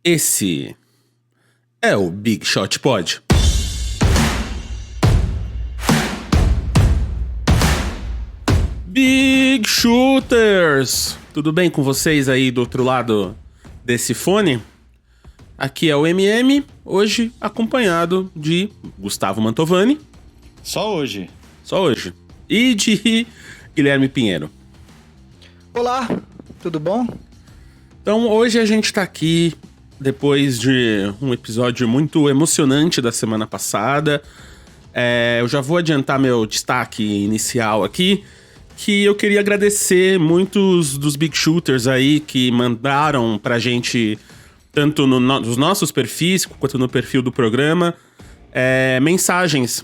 Esse é o Big Shot Pod. Big Shooters! Tudo bem com vocês aí do outro lado desse fone? Aqui é o MM, hoje acompanhado de Gustavo Mantovani. Só hoje. E de Guilherme Pinheiro. Olá, tudo bom? Então hoje a gente tá aqui depois de um episódio muito emocionante da semana passada. Eu já vou adiantar meu destaque inicial aqui, que eu queria agradecer muitos dos Big Shooters aí que mandaram pra gente, tanto nos nossos perfis quanto no perfil do programa, mensagens,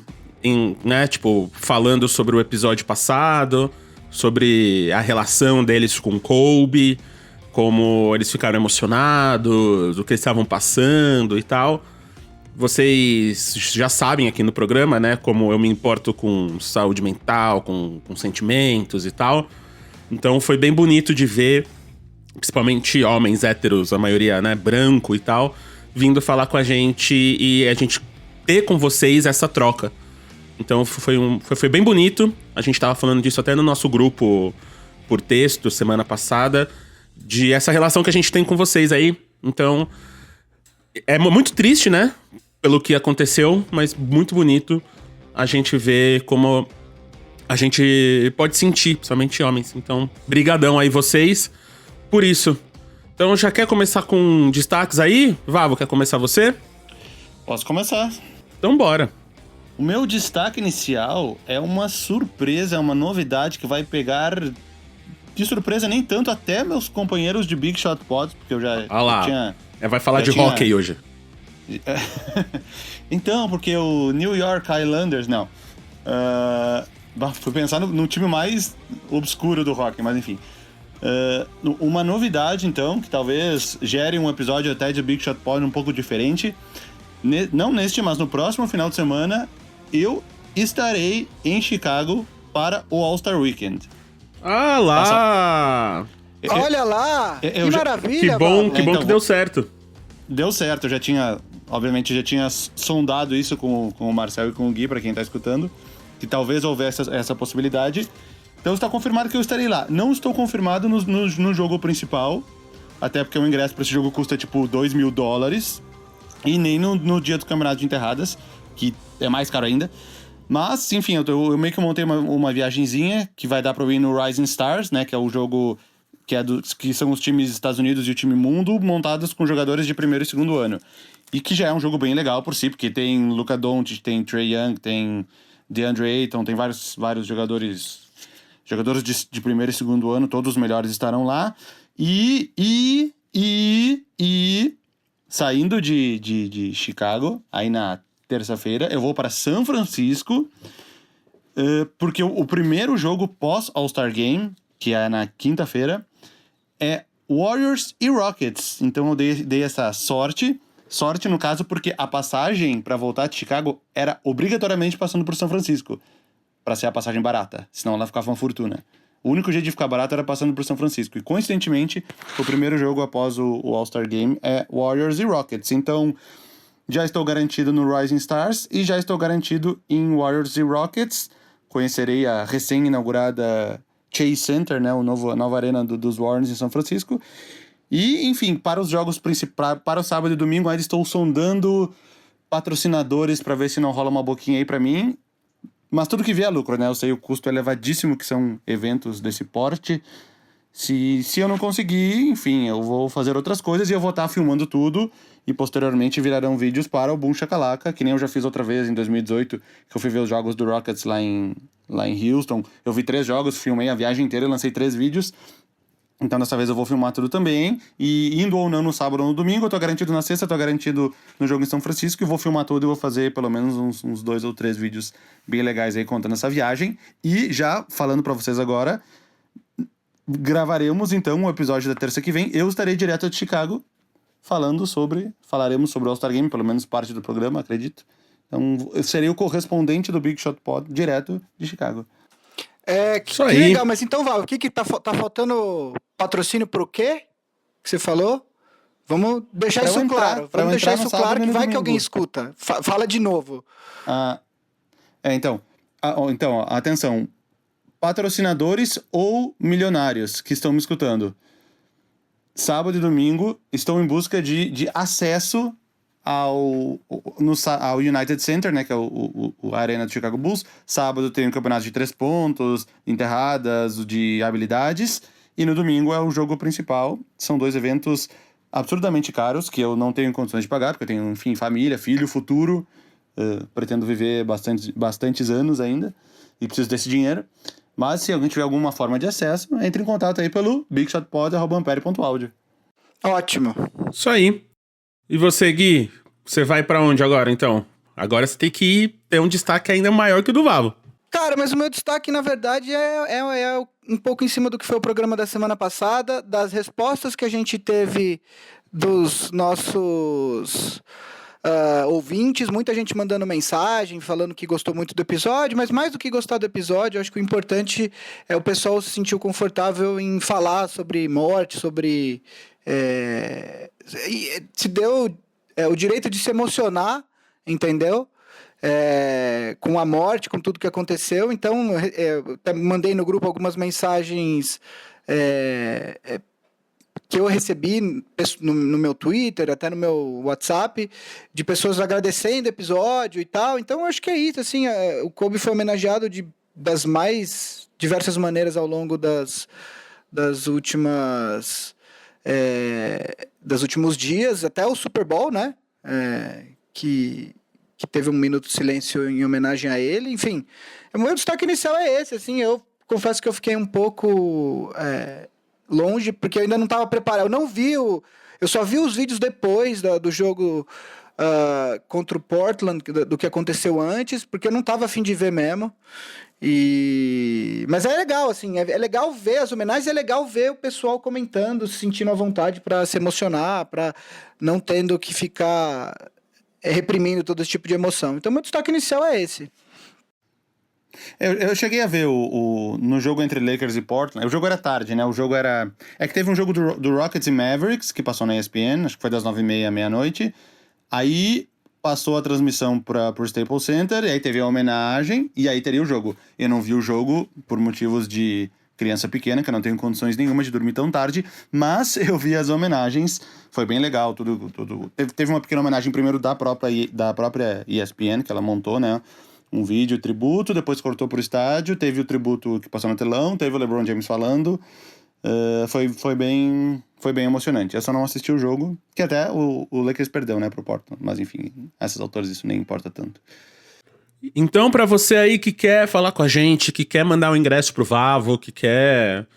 falando sobre o episódio passado, sobre a relação deles com Kobe, como eles ficaram emocionados, o que eles estavam passando e tal. Vocês já sabem aqui no programa, né, como eu me importo com saúde mental, com sentimentos e tal. Então foi bem bonito de ver, principalmente homens héteros, a maioria, né, branco e tal, vindo falar com a gente e a gente ter com vocês essa troca. Então foi bem bonito. A gente tava falando disso até no nosso grupo por texto semana passada, de essa relação que a gente tem com vocês aí. Então, é muito triste, né? Pelo que aconteceu, mas muito bonito a gente ver como a gente pode sentir, principalmente homens. Então, brigadão aí vocês por isso. Então, já quer começar com destaques aí? Vavo, quer começar você? Posso começar. Então, bora. O meu destaque inicial é uma surpresa, é uma novidade que vai pegar de surpresa nem tanto até meus companheiros de Big Shot Pods, porque eu já tinha... Vai falar de hockey hoje. Então, porque o New York Islanders, não. Fui pensar no time mais obscuro do hockey, mas enfim. Uma novidade, então, que talvez gere um episódio até de Big Shot Pod um pouco diferente. Não neste, mas no próximo final de semana, eu estarei em Chicago para o All-Star Weekend. Ah lá! Olha lá! Que maravilha! Que bom então, que deu certo. Deu certo, eu já tinha sondado isso com o Marcel e com o Gui, pra quem tá escutando, que talvez houvesse essa possibilidade. Então está confirmado que eu estarei lá. Não estou confirmado no jogo principal, até porque o ingresso pra esse jogo custa tipo $2.000, e nem no dia do Campeonato de Enterradas, que é mais caro ainda. Mas, enfim, eu meio que montei uma viagenzinha que vai dar pra eu ir no Rising Stars, né, que é o jogo que são os times Estados Unidos e o time Mundo, montados com jogadores de primeiro e segundo ano. E que já é um jogo bem legal por si, porque tem Luka Doncic, tem Trae Young, tem DeAndre Ayton, tem vários jogadores de primeiro e segundo ano, todos os melhores estarão lá. E saindo de Chicago, aí na terça-feira, eu vou para São Francisco, porque o primeiro jogo pós All-Star Game, que é na quinta-feira, é Warriors e Rockets. Então eu dei essa sorte no caso, porque a passagem para voltar de Chicago era obrigatoriamente passando por São Francisco, para ser a passagem barata, senão ela ficava uma fortuna. O único jeito de ficar barato era passando por São Francisco. E, coincidentemente, o primeiro jogo após o All-Star Game é Warriors e Rockets. Então, já estou garantido no Rising Stars e já estou garantido em Warriors e Rockets. Conhecerei a recém-inaugurada Chase Center, né, a nova arena dos Warriors em São Francisco. E, enfim, para os jogos principais, para o sábado e domingo, ainda estou sondando patrocinadores para ver se não rola uma boquinha aí para mim. Mas tudo que vier é lucro, né? Eu sei o custo elevadíssimo que são eventos desse porte. Se eu não conseguir, enfim, eu vou fazer outras coisas e eu vou estar filmando tudo. E posteriormente virarão vídeos para o Boom Shakalaka, que nem eu já fiz outra vez em 2018, que eu fui ver os jogos do Rockets lá em Houston. Eu vi 3 jogos, filmei a viagem inteira e lancei 3 vídeos. Então dessa vez eu vou filmar tudo também. E indo ou não no sábado ou no domingo, eu tô garantido na sexta, tô garantido no jogo em São Francisco. E vou filmar tudo e vou fazer pelo menos uns 2 ou 3 vídeos bem legais aí contando essa viagem. E já falando pra vocês agora, gravaremos então um episódio da terça que vem. Eu estarei direto de Chicago falaremos sobre o All-Star Game, pelo menos parte do programa, acredito. Então eu serei o correspondente do Big Shot Pod direto de Chicago. Que legal, mas então, Val, o que tá faltando patrocínio pro quê que você falou? Vamos deixar isso claro. Vamos deixar isso claro que vai que alguém escuta. Fala de novo. Então, atenção. Patrocinadores ou milionários que estão me escutando. Sábado e domingo estou em busca de acesso ao United Center, né, que é a arena do Chicago Bulls. Sábado tem um campeonato de 3 pontos, enterradas, de habilidades. E no domingo é o jogo principal. São 2 eventos absurdamente caros, que eu não tenho condições de pagar, porque eu tenho, enfim, família, filho, futuro. Pretendo viver bastantes anos ainda. E preciso desse dinheiro. Mas se alguém tiver alguma forma de acesso, entre em contato aí pelo bigshotpod@ampere.audio. Ótimo. Isso aí. E você, Gui? Você vai pra onde agora, então? Agora você tem que ter um destaque ainda maior que o do Vavo. Cara, mas o meu destaque, na verdade, é um pouco em cima do que foi o programa da semana passada, das respostas que a gente teve dos nossos ouvintes, muita gente mandando mensagem, falando que gostou muito do episódio, mas mais do que gostar do episódio, eu acho que o importante é o pessoal se sentir confortável em falar sobre morte, sobre... se deu o direito de se emocionar, entendeu? Com a morte, com tudo que aconteceu. Então, eu até mandei no grupo algumas mensagens que eu recebi no meu Twitter, até no meu WhatsApp, de pessoas agradecendo o episódio e tal. Então, eu acho que é isso. Assim, o Kobe foi homenageado das mais diversas maneiras ao longo dos últimos dias, até o Super Bowl, né? Que teve um minuto de silêncio em homenagem a ele. Enfim, o meu destaque inicial é esse. Assim, eu confesso que eu fiquei um pouco longe, porque eu ainda não estava preparado. Eu não vi eu só vi os vídeos depois do jogo contra o Portland, do que aconteceu antes, porque eu não estava a fim de ver mesmo. Mas é legal, assim, é legal ver as homenagens, é legal ver o pessoal comentando, se sentindo à vontade para se emocionar, para não tendo que ficar reprimindo todo esse tipo de emoção. Então, meu destaque inicial é esse. Eu cheguei a ver no jogo entre Lakers e Portland. O jogo era tarde, né? O jogo era... É que teve um jogo do Rockets e Mavericks, que passou na ESPN, acho que foi das 9h30 à meia-noite. Aí passou a transmissão pro Staples Center, e aí teve a homenagem, e aí teria o jogo. Eu não vi o jogo por motivos de criança pequena, que eu não tenho condições nenhuma de dormir tão tarde, mas eu vi as homenagens, foi bem legal, tudo. Teve uma pequena homenagem primeiro da própria ESPN, que ela montou, né? Um vídeo tributo, depois cortou pro estádio, teve o tributo que passou no telão, teve o LeBron James falando. Foi bem emocionante. Eu só não assisti o jogo, que até o Lakers perdeu, né, pro Portland. Mas enfim, a essas alturas isso nem importa tanto. Então, pra você aí que quer falar com a gente, que quer mandar um ingresso pro Vavo, que quer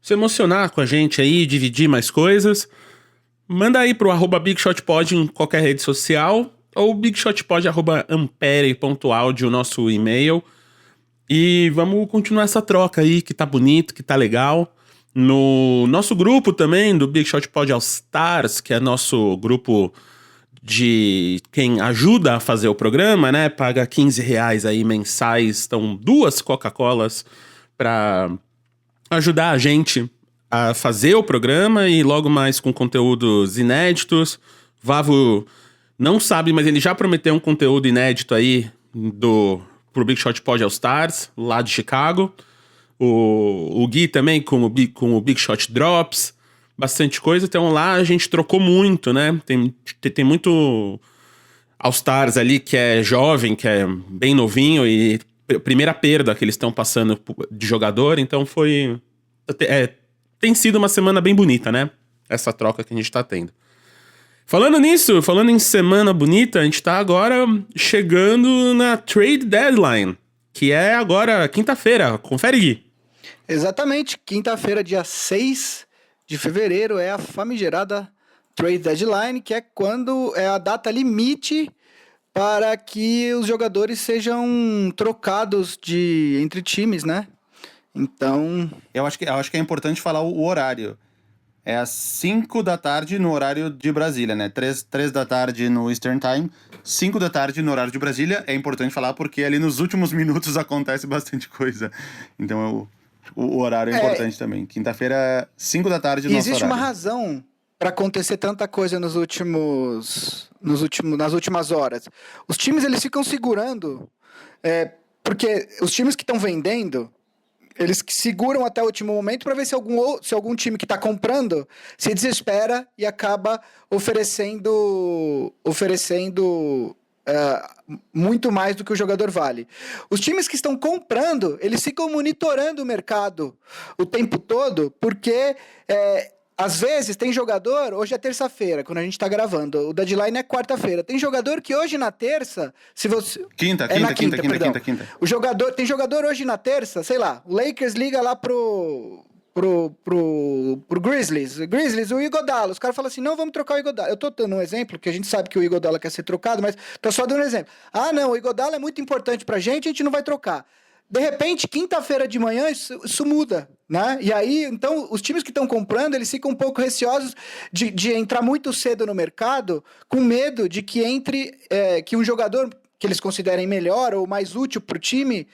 se emocionar com a gente aí, dividir mais coisas, manda aí pro @BigShotPod em qualquer rede social, ou bigshotpod@ampere.audio, o nosso e-mail. E vamos continuar essa troca aí, que tá bonito, que tá legal. No nosso grupo também, do Big Shot Pod All Stars, que é nosso grupo de quem ajuda a fazer o programa, né? Paga R$15 aí mensais, estão 2 Coca-Colas pra ajudar a gente a fazer o programa e logo mais com conteúdos inéditos. Vavo não sabe, mas ele já prometeu um conteúdo inédito aí pro Big Shot Pod All Stars, lá de Chicago. O Gui também com o Big Shot Drops, bastante coisa. Então lá a gente trocou muito, né? Tem muito All-Stars ali que é jovem, que é bem novinho e primeira perda que eles estão passando de jogador. Então tem sido uma semana bem bonita, né? Essa troca que a gente tá tendo. Falando nisso, falando em semana bonita, a gente tá agora chegando na Trade Deadline, que é agora quinta-feira. Confere, Gui. Exatamente, quinta-feira, dia 6 de fevereiro, é a famigerada Trade Deadline, que é quando é a data limite para que os jogadores sejam trocados entre times, né? Então... Eu acho que é importante falar o horário. É às 5 da tarde no horário de Brasília, né? 3 da tarde no Eastern Time, 5 da tarde no horário de Brasília. É importante falar porque ali nos últimos minutos acontece bastante coisa. Então o horário é importante também. Quinta-feira, 5 da tarde no nosso horário. Existe uma razão para acontecer tanta coisa nas últimas horas. Os times eles ficam segurando, porque os times que estão vendendo, eles seguram até o último momento para ver se algum time que está comprando se desespera e acaba oferecendo muito mais do que o jogador vale. Os times que estão comprando, eles ficam monitorando o mercado o tempo todo, porque às vezes tem jogador, hoje é terça-feira, quando a gente tá gravando, o deadline é quarta-feira. Tem jogador que hoje na terça, se você... Quinta. Tem jogador hoje na terça, sei lá, o Lakers liga lá pro Grizzlies, o Iguodala, os caras falam assim, não, vamos trocar o Iguodala. Eu tô dando um exemplo, que a gente sabe que o Iguodala quer ser trocado, mas tô só dando um exemplo. Ah, não, o Iguodala é muito importante pra gente, a gente não vai trocar. De repente, quinta-feira de manhã, isso muda, né? E aí, então, os times que estão comprando, eles ficam um pouco receosos de entrar muito cedo no mercado, com medo de que que um jogador que eles considerem melhor ou mais útil para o time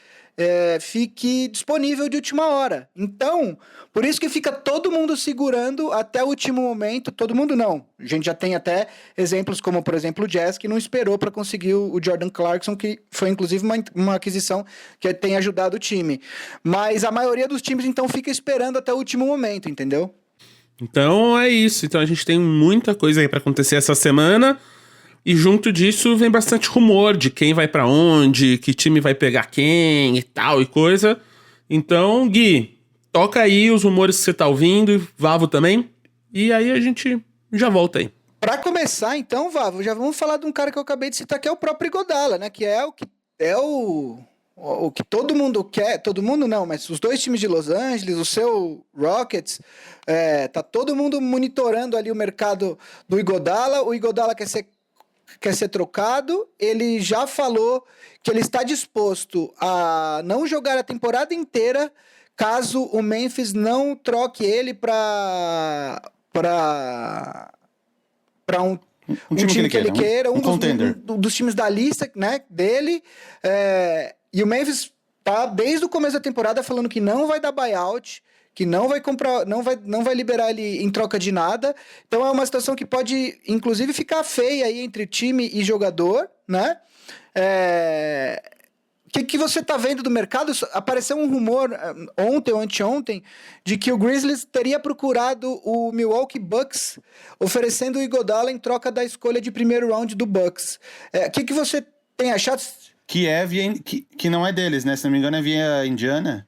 fique disponível de última hora. Então, por isso que fica todo mundo segurando até o último momento. Todo mundo não. A gente já tem até exemplos como, por exemplo, o Jazz, que não esperou para conseguir o Jordan Clarkson, que foi inclusive uma aquisição que tem ajudado o time. Mas a maioria dos times, então, fica esperando até o último momento, entendeu? Então é isso. Então a gente tem muita coisa aí para acontecer essa semana. E junto disso vem bastante rumor de quem vai pra onde, que time vai pegar quem e tal e coisa. Então, Gui, toca aí os rumores que você tá ouvindo, e Vavo também. E aí a gente já volta aí. Pra começar, então, Vavo, já vamos falar de um cara que eu acabei de citar, que é o próprio Iguodala, né? Que é o que todo mundo quer, todo mundo não, mas os dois times de Los Angeles, o seu Rockets, tá todo mundo monitorando ali o mercado do Iguodala. O Iguodala quer ser trocado, ele já falou que ele está disposto a não jogar a temporada inteira caso o Memphis não troque ele para um time que ele queira, um dos times da lista, né, dele. E o Memphis tá desde o começo da temporada falando que não vai dar buyout, que não vai comprar, não vai liberar ele em troca de nada. Então é uma situação que pode, inclusive, ficar feia aí entre time e jogador, né? O que você tá vendo do mercado? Apareceu um rumor ontem ou anteontem de que o Grizzlies teria procurado o Milwaukee Bucks oferecendo o Iguodala em troca da escolha de primeiro round do Bucks. O que você tem achado? Que não é deles, né? Se não me engano, é via Indiana.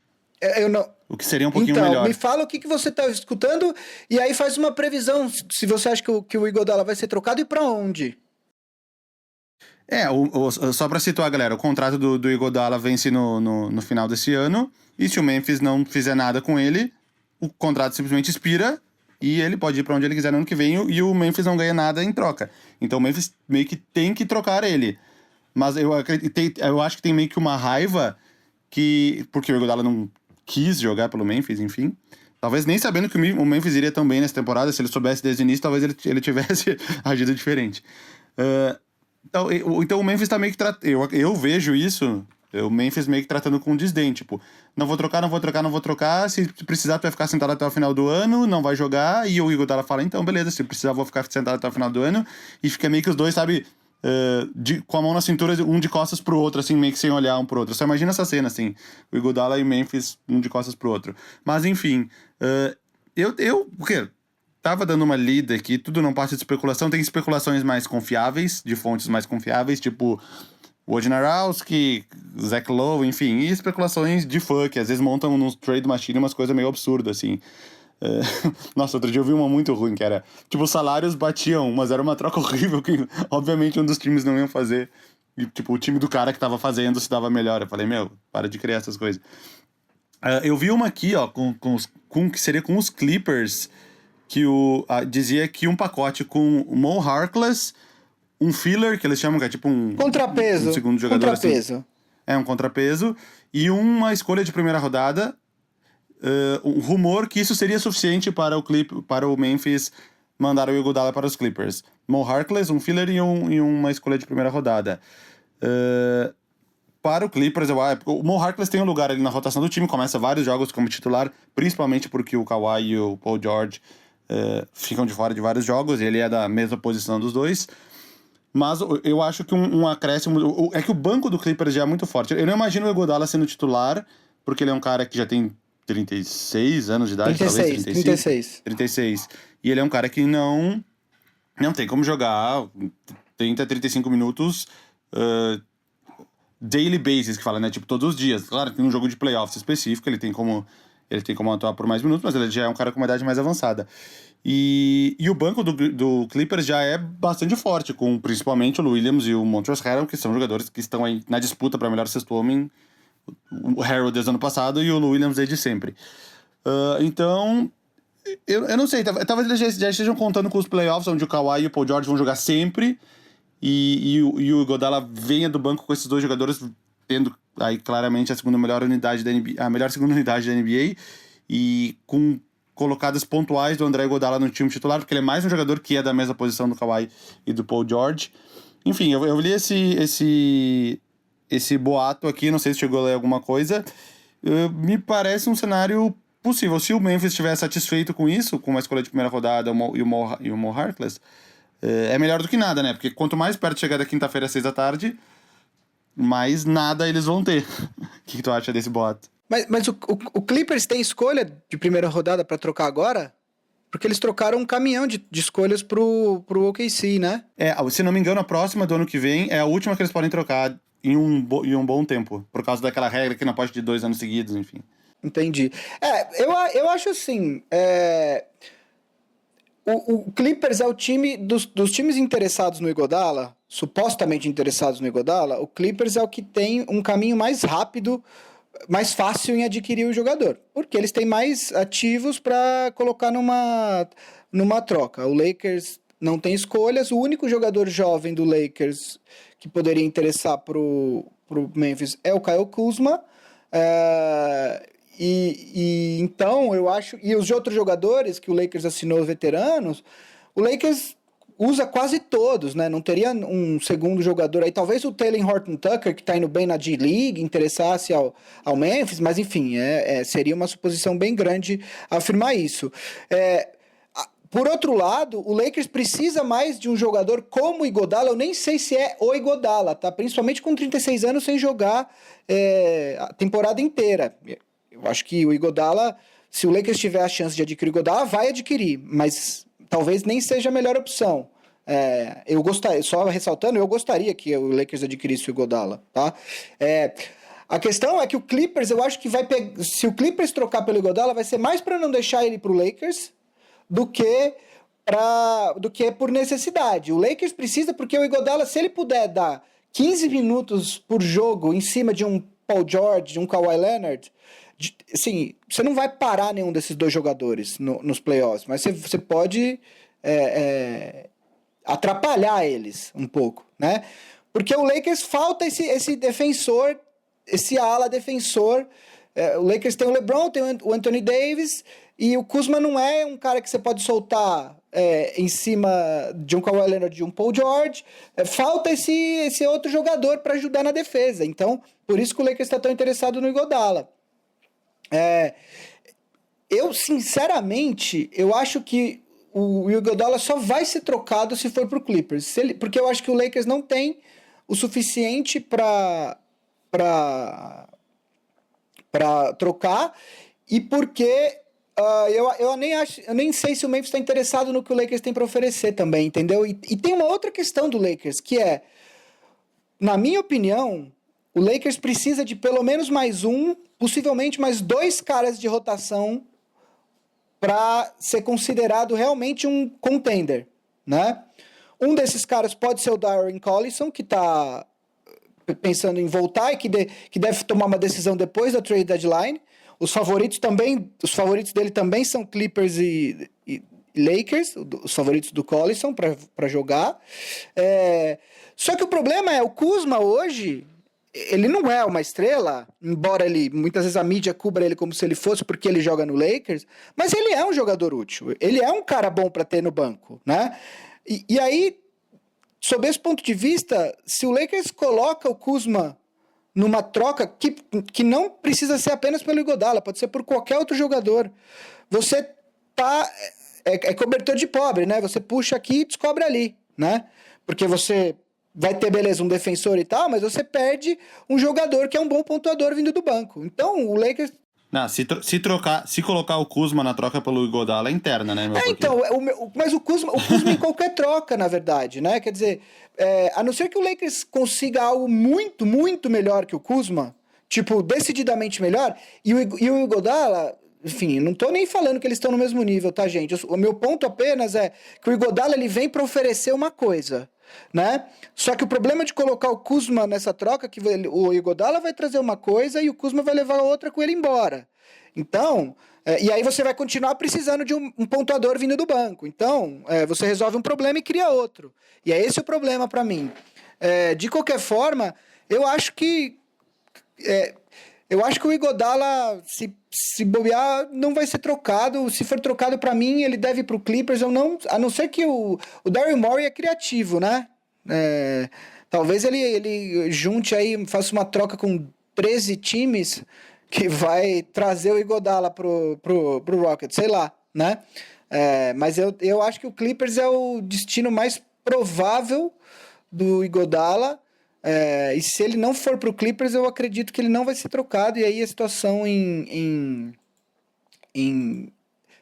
Eu não... O que seria um pouquinho melhor. Então, me fala o que você tá escutando e aí faz uma previsão se você acha que o Iguodala vai ser trocado e pra onde. Só pra situar, galera, o contrato do Iguodala vence no final desse ano, e se o Memphis não fizer nada com ele, o contrato simplesmente expira e ele pode ir pra onde ele quiser no ano que vem e o Memphis não ganha nada em troca. Então o Memphis meio que tem que trocar ele. Mas eu acho que tem meio que uma raiva porque o Iguodala não quis jogar pelo Memphis, enfim. Talvez nem sabendo que o Memphis iria tão bem nessa temporada, se ele soubesse desde o início, talvez ele tivesse agido diferente. Então o Memphis tá meio que... Eu vejo isso, o Memphis meio que tratando com desdém, tipo, não vou trocar, se precisar tu vai ficar sentado até o final do ano, não vai jogar, e o Iguodala fala, então beleza, se precisar vou ficar sentado até o final do ano, e fica meio que os dois, sabe... com a mão na cintura, um de costas pro outro, assim, meio que sem olhar um pro outro. Só imagina essa cena, assim, o Iguodala e o Memphis, um de costas pro outro. Mas, enfim, o quê? Tava dando uma lida aqui, tudo não parte de especulação, tem especulações mais confiáveis, de fontes mais confiáveis, tipo Wojnarowski, Zach Lowe, enfim, e especulações de fã, que às vezes montam nos trade machine umas coisas meio absurdas, assim. Nossa, outro dia eu vi uma muito ruim, que era, tipo, os salários batiam, mas era uma troca horrível que, obviamente, um dos times não ia fazer. E, tipo, o time do cara que tava fazendo se dava melhor. Eu falei, para de criar essas coisas. Eu vi uma aqui, ó, que seria com os Clippers, que dizia que um pacote com o Mo Harkless, um filler, que eles chamam, que é tipo um... Contrapeso. Um segundo jogador. Contrapeso. Assim, um contrapeso. E uma escolha de primeira rodada... um rumor que isso seria suficiente para o Memphis mandar o Iguodala para os Clippers. Mo Harkless, um filler e uma escolha de primeira rodada. Para o Clippers, o Mo Harkless tem um lugar ali na rotação do time, começa vários jogos como titular, principalmente porque o Kawhi e o Paul George ficam de fora de vários jogos, ele é da mesma posição dos dois. Mas eu acho que um acréscimo... É que o banco do Clippers já é muito forte. Eu não imagino o Iguodala sendo titular, porque ele é um cara que já tem 36 anos de idade, 36, talvez 35. 36. E ele é um cara que não tem como jogar 30, 35 minutos daily basis, que fala, né? Tipo, todos os dias. Claro que num jogo de playoffs específico ele tem como atuar por mais minutos, mas ele já é um cara com uma idade mais avançada. E o banco do Clippers já é bastante forte, com principalmente o Williams e o Montrezl Harrell, que são jogadores que estão aí na disputa para melhor sexto homem. O Harrell desde o ano passado e o Williams desde sempre. Então, eu não sei, talvez eles já estejam contando com os playoffs, onde o Kawhi e o Paul George vão jogar sempre, e o Iguodala venha do banco com esses dois jogadores, tendo aí claramente a segunda melhor unidade da NBA, a melhor segunda unidade da NBA, e com colocadas pontuais do André Iguodala no time titular, porque ele é mais um jogador que é da mesma posição do Kawhi e do Paul George. Enfim, eu li esse boato aqui, não sei se chegou a ler alguma coisa, me parece um cenário possível. Se o Memphis estiver satisfeito com isso, com uma escolha de primeira rodada e o Mo Harkless, é melhor do que nada, né? Porque quanto mais perto chegar da quinta-feira às 6 da tarde, mais nada eles vão ter. O que tu acha desse boato? Mas o Clippers tem escolha de primeira rodada pra trocar agora? Porque eles trocaram um caminhão de escolhas pro OKC, né? Se não me engano, a próxima do ano que vem é a última que eles podem trocar em um bom tempo, por causa daquela regra que não pode de 2 anos seguidos, enfim. Entendi. Eu acho assim, o Clippers é o time dos times interessados no Iguodala, supostamente interessados no Iguodala, o Clippers é o que tem um caminho mais rápido, mais fácil em adquirir o jogador, porque eles têm mais ativos para colocar numa troca. O Lakers não tem escolhas, o único jogador jovem do Lakers que poderia interessar pro Memphis é o Kyle Kuzma, e então eu acho, e os outros jogadores que o Lakers assinou veteranos, o Lakers usa quase todos, né? Não teria um segundo jogador aí, talvez o Talen Horton-Tucker, que tá indo bem na G-League, interessasse ao Memphis, mas enfim, seria uma suposição bem grande afirmar isso. Por outro lado, o Lakers precisa mais de um jogador como o Iguodala. Eu nem sei se é o Iguodala, tá? Principalmente com 36 anos sem jogar a temporada inteira. Eu acho que o Iguodala, se o Lakers tiver a chance de adquirir o Iguodala, vai adquirir, mas talvez nem seja a melhor opção. Eu gostaria, só ressaltando, eu gostaria que o Lakers adquirisse o Iguodala, tá? A questão é que o Clippers, eu acho que se o Clippers trocar pelo Iguodala, vai ser mais para não deixar ele pro Lakers do que por necessidade. O Lakers precisa, porque o Iguodala, se ele puder dar 15 minutos por jogo em cima de um Paul George, de um Kawhi Leonard, assim, você não vai parar nenhum desses dois jogadores nos playoffs, mas você pode atrapalhar eles um pouco, né? Porque o Lakers falta esse defensor, esse ala defensor. O Lakers tem o LeBron, tem o Anthony Davis, e o Kuzma não é um cara que você pode soltar em cima de um Kawhi Leonard, de um Paul George. Falta esse outro jogador para ajudar na defesa. Então, por isso que o Lakers está tão interessado no Iguodala. Eu, sinceramente, eu acho que o Iguodala só vai ser trocado se for pro Clippers. Porque eu acho que o Lakers não tem o suficiente para trocar, e porque eu nem sei se o Memphis está interessado no que o Lakers tem para oferecer também, entendeu? E tem uma outra questão do Lakers, que na minha opinião, o Lakers precisa de pelo menos mais possivelmente mais 2 caras de rotação para ser considerado realmente um contender, né? Um desses caras pode ser o Darren Collison, que está pensando em voltar e que deve tomar uma decisão depois da trade deadline. Os favoritos dele também são Clippers e Lakers, os favoritos do Collison para jogar. Só que o problema o Kuzma hoje, ele não é uma estrela, embora muitas vezes a mídia cubra ele como se ele fosse, porque ele joga no Lakers, mas ele é um jogador útil, ele é um cara bom para ter no banco, né? E aí, sob esse ponto de vista, se o Lakers coloca o Kuzma numa troca que não precisa ser apenas pelo Iguodala, pode ser por qualquer outro jogador, você tá é cobertor de pobre, né? Você puxa aqui e descobre ali, né? Porque você vai ter, beleza, um defensor e tal, mas você perde um jogador que é um bom pontuador vindo do banco. Então, o Lakers... Não, se colocar o Kuzma na troca pelo Iguodala é interna, né, meu? Então, mas o Kuzma em qualquer troca, na verdade, né? Quer dizer, a não ser que o Lakers consiga algo muito, muito melhor que o Kuzma, tipo, decididamente melhor, e o Iguodala, enfim, não tô nem falando que eles estão no mesmo nível, tá, gente? O meu ponto apenas é que o Iguodala, ele vem pra oferecer uma coisa, né? Só que o problema de colocar o Kuzma nessa troca, que o Iguodala vai trazer uma coisa e o Kuzma vai levar outra com ele embora. Então, e aí você vai continuar precisando de um pontuador vindo do banco. Então, você resolve um problema e cria outro. E é esse o problema para mim. De qualquer forma, eu acho que o Iguodala, se bobear, não vai ser trocado. Se for trocado para mim, ele deve ir pro Clippers. A não ser que o Daryl Morey é criativo, né? Talvez ele junte aí, faça uma troca com 13 times que vai trazer o Iguodala pro Rockets, sei lá, né? Mas eu acho que o Clippers é o destino mais provável do Iguodala. E se ele não for pro Clippers, eu acredito que ele não vai ser trocado, e aí a situação em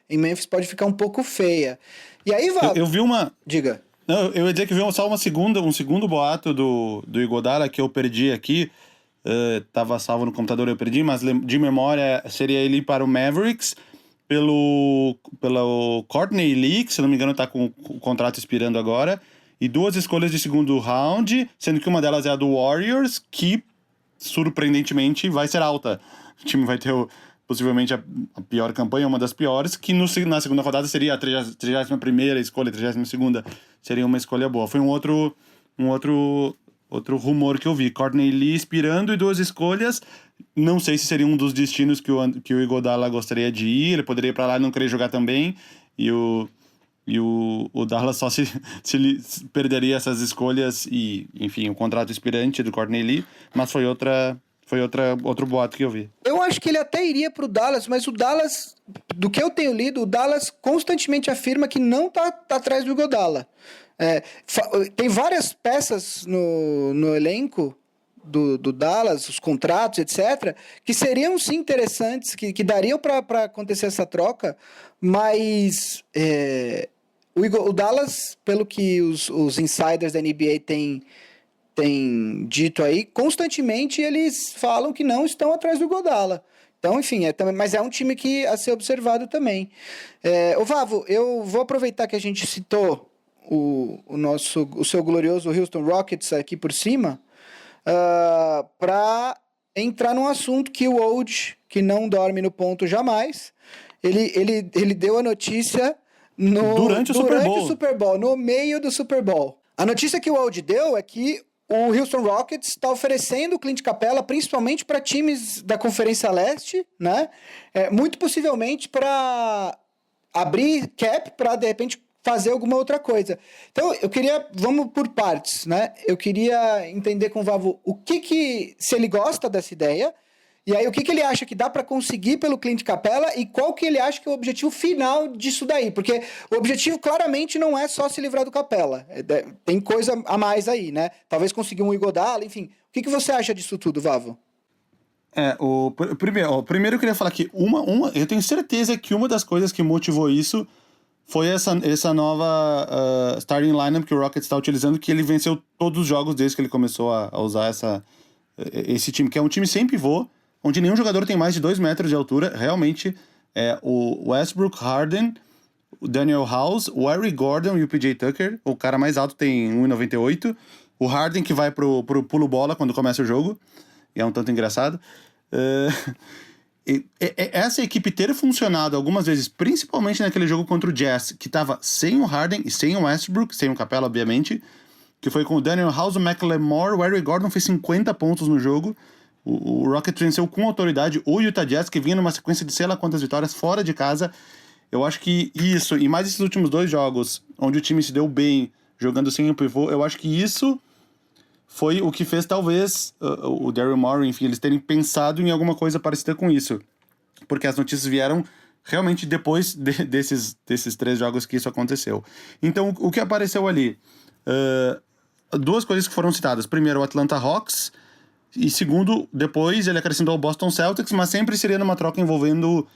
Memphis pode ficar um pouco feia. E aí, Val... Eu vi uma... Diga. Não, eu ia dizer que vi só um segundo boato do Iguodala que eu perdi aqui. Tava salvo no computador, eu perdi, mas de memória seria ele ir para o Mavericks pelo Courtney Lee, que se não me engano tá com o contrato expirando agora, e 2 escolhas de segundo round, sendo que uma delas é a do Warriors, que surpreendentemente vai ser alta. O time vai ter possivelmente a pior campanha, uma das piores, que na segunda rodada seria a 31ª escolha, 32ª seria uma escolha boa. Foi um outro rumor que eu vi. Courtney Lee expirando e 2 escolhas. Não sei se seria um dos destinos que o Iguodala gostaria de ir. Ele poderia ir pra lá e não querer jogar também. E o Dallas só se perderia essas escolhas e, enfim, o contrato expirante do Courtney Lee. Mas foi outro boato que eu vi. Eu acho que ele até iria pro Dallas, mas o Dallas, do que eu tenho lido, o Dallas constantemente afirma que não tá atrás do Iguodala. Tem várias peças no elenco do Dallas, os contratos, etc., que seriam sim interessantes, que dariam para acontecer essa troca, mas o Dallas, pelo que os insiders da NBA têm dito aí, constantemente eles falam que não estão atrás do Iguodala. Então, enfim, mas é um time a ser observado também. Ô Vavo, eu vou aproveitar que a gente citou o seu glorioso Houston Rockets aqui por cima, para entrar num assunto que o Woj, que não dorme no ponto jamais, ele deu a notícia durante o Super Bowl, no meio do Super Bowl. A notícia que o Woj deu é que o Houston Rockets está oferecendo o Clint Capela principalmente para times da Conferência Leste, né? Muito possivelmente para abrir cap para, de repente, fazer alguma outra coisa. Então, vamos por partes, né? Eu queria entender com o Vavo se ele gosta dessa ideia, e aí o que ele acha que dá para conseguir pelo Clint Capela e qual que ele acha que é o objetivo final disso daí, porque o objetivo claramente não é só se livrar do Capela, tem coisa a mais aí, né? Talvez conseguir um Iguodala, enfim. O que você acha disso tudo, Vavo? Primeiro eu queria falar que eu tenho certeza que uma das coisas que motivou isso foi essa nova starting lineup que o Rockets está utilizando, que ele venceu todos os jogos desde que ele começou a usar esse time, que é um time sem pivô, onde nenhum jogador tem mais de 2 metros de altura. Realmente, o Westbrook, Harden, o Daniel House, o Harry Gordon e o PJ Tucker. O cara mais alto tem 1,98. O Harden, que vai pro pulo-bola quando começa o jogo, e é um tanto engraçado. Essa equipe ter funcionado algumas vezes, principalmente naquele jogo contra o Jazz, que tava sem o Harden e sem o Westbrook, sem o Capela, obviamente, que foi com o Daniel House, o McLemore, o Harry Gordon fez 50 pontos no jogo. O Rockets venceu com autoridade o Utah Jazz, que vinha numa sequência de sei lá quantas vitórias fora de casa. Eu acho que isso, e mais esses últimos 2 jogos, onde o time se deu bem jogando sem o pivô, eu acho que isso foi o que fez, talvez, o Daryl Morey, enfim, eles terem pensado em alguma coisa parecida com isso. Porque as notícias vieram realmente depois desses 3 jogos que isso aconteceu. Então, o que apareceu ali? 2 coisas que foram citadas. Primeiro, o Atlanta Hawks. E segundo, depois ele acrescentou o Boston Celtics, mas sempre seria numa troca envolvendo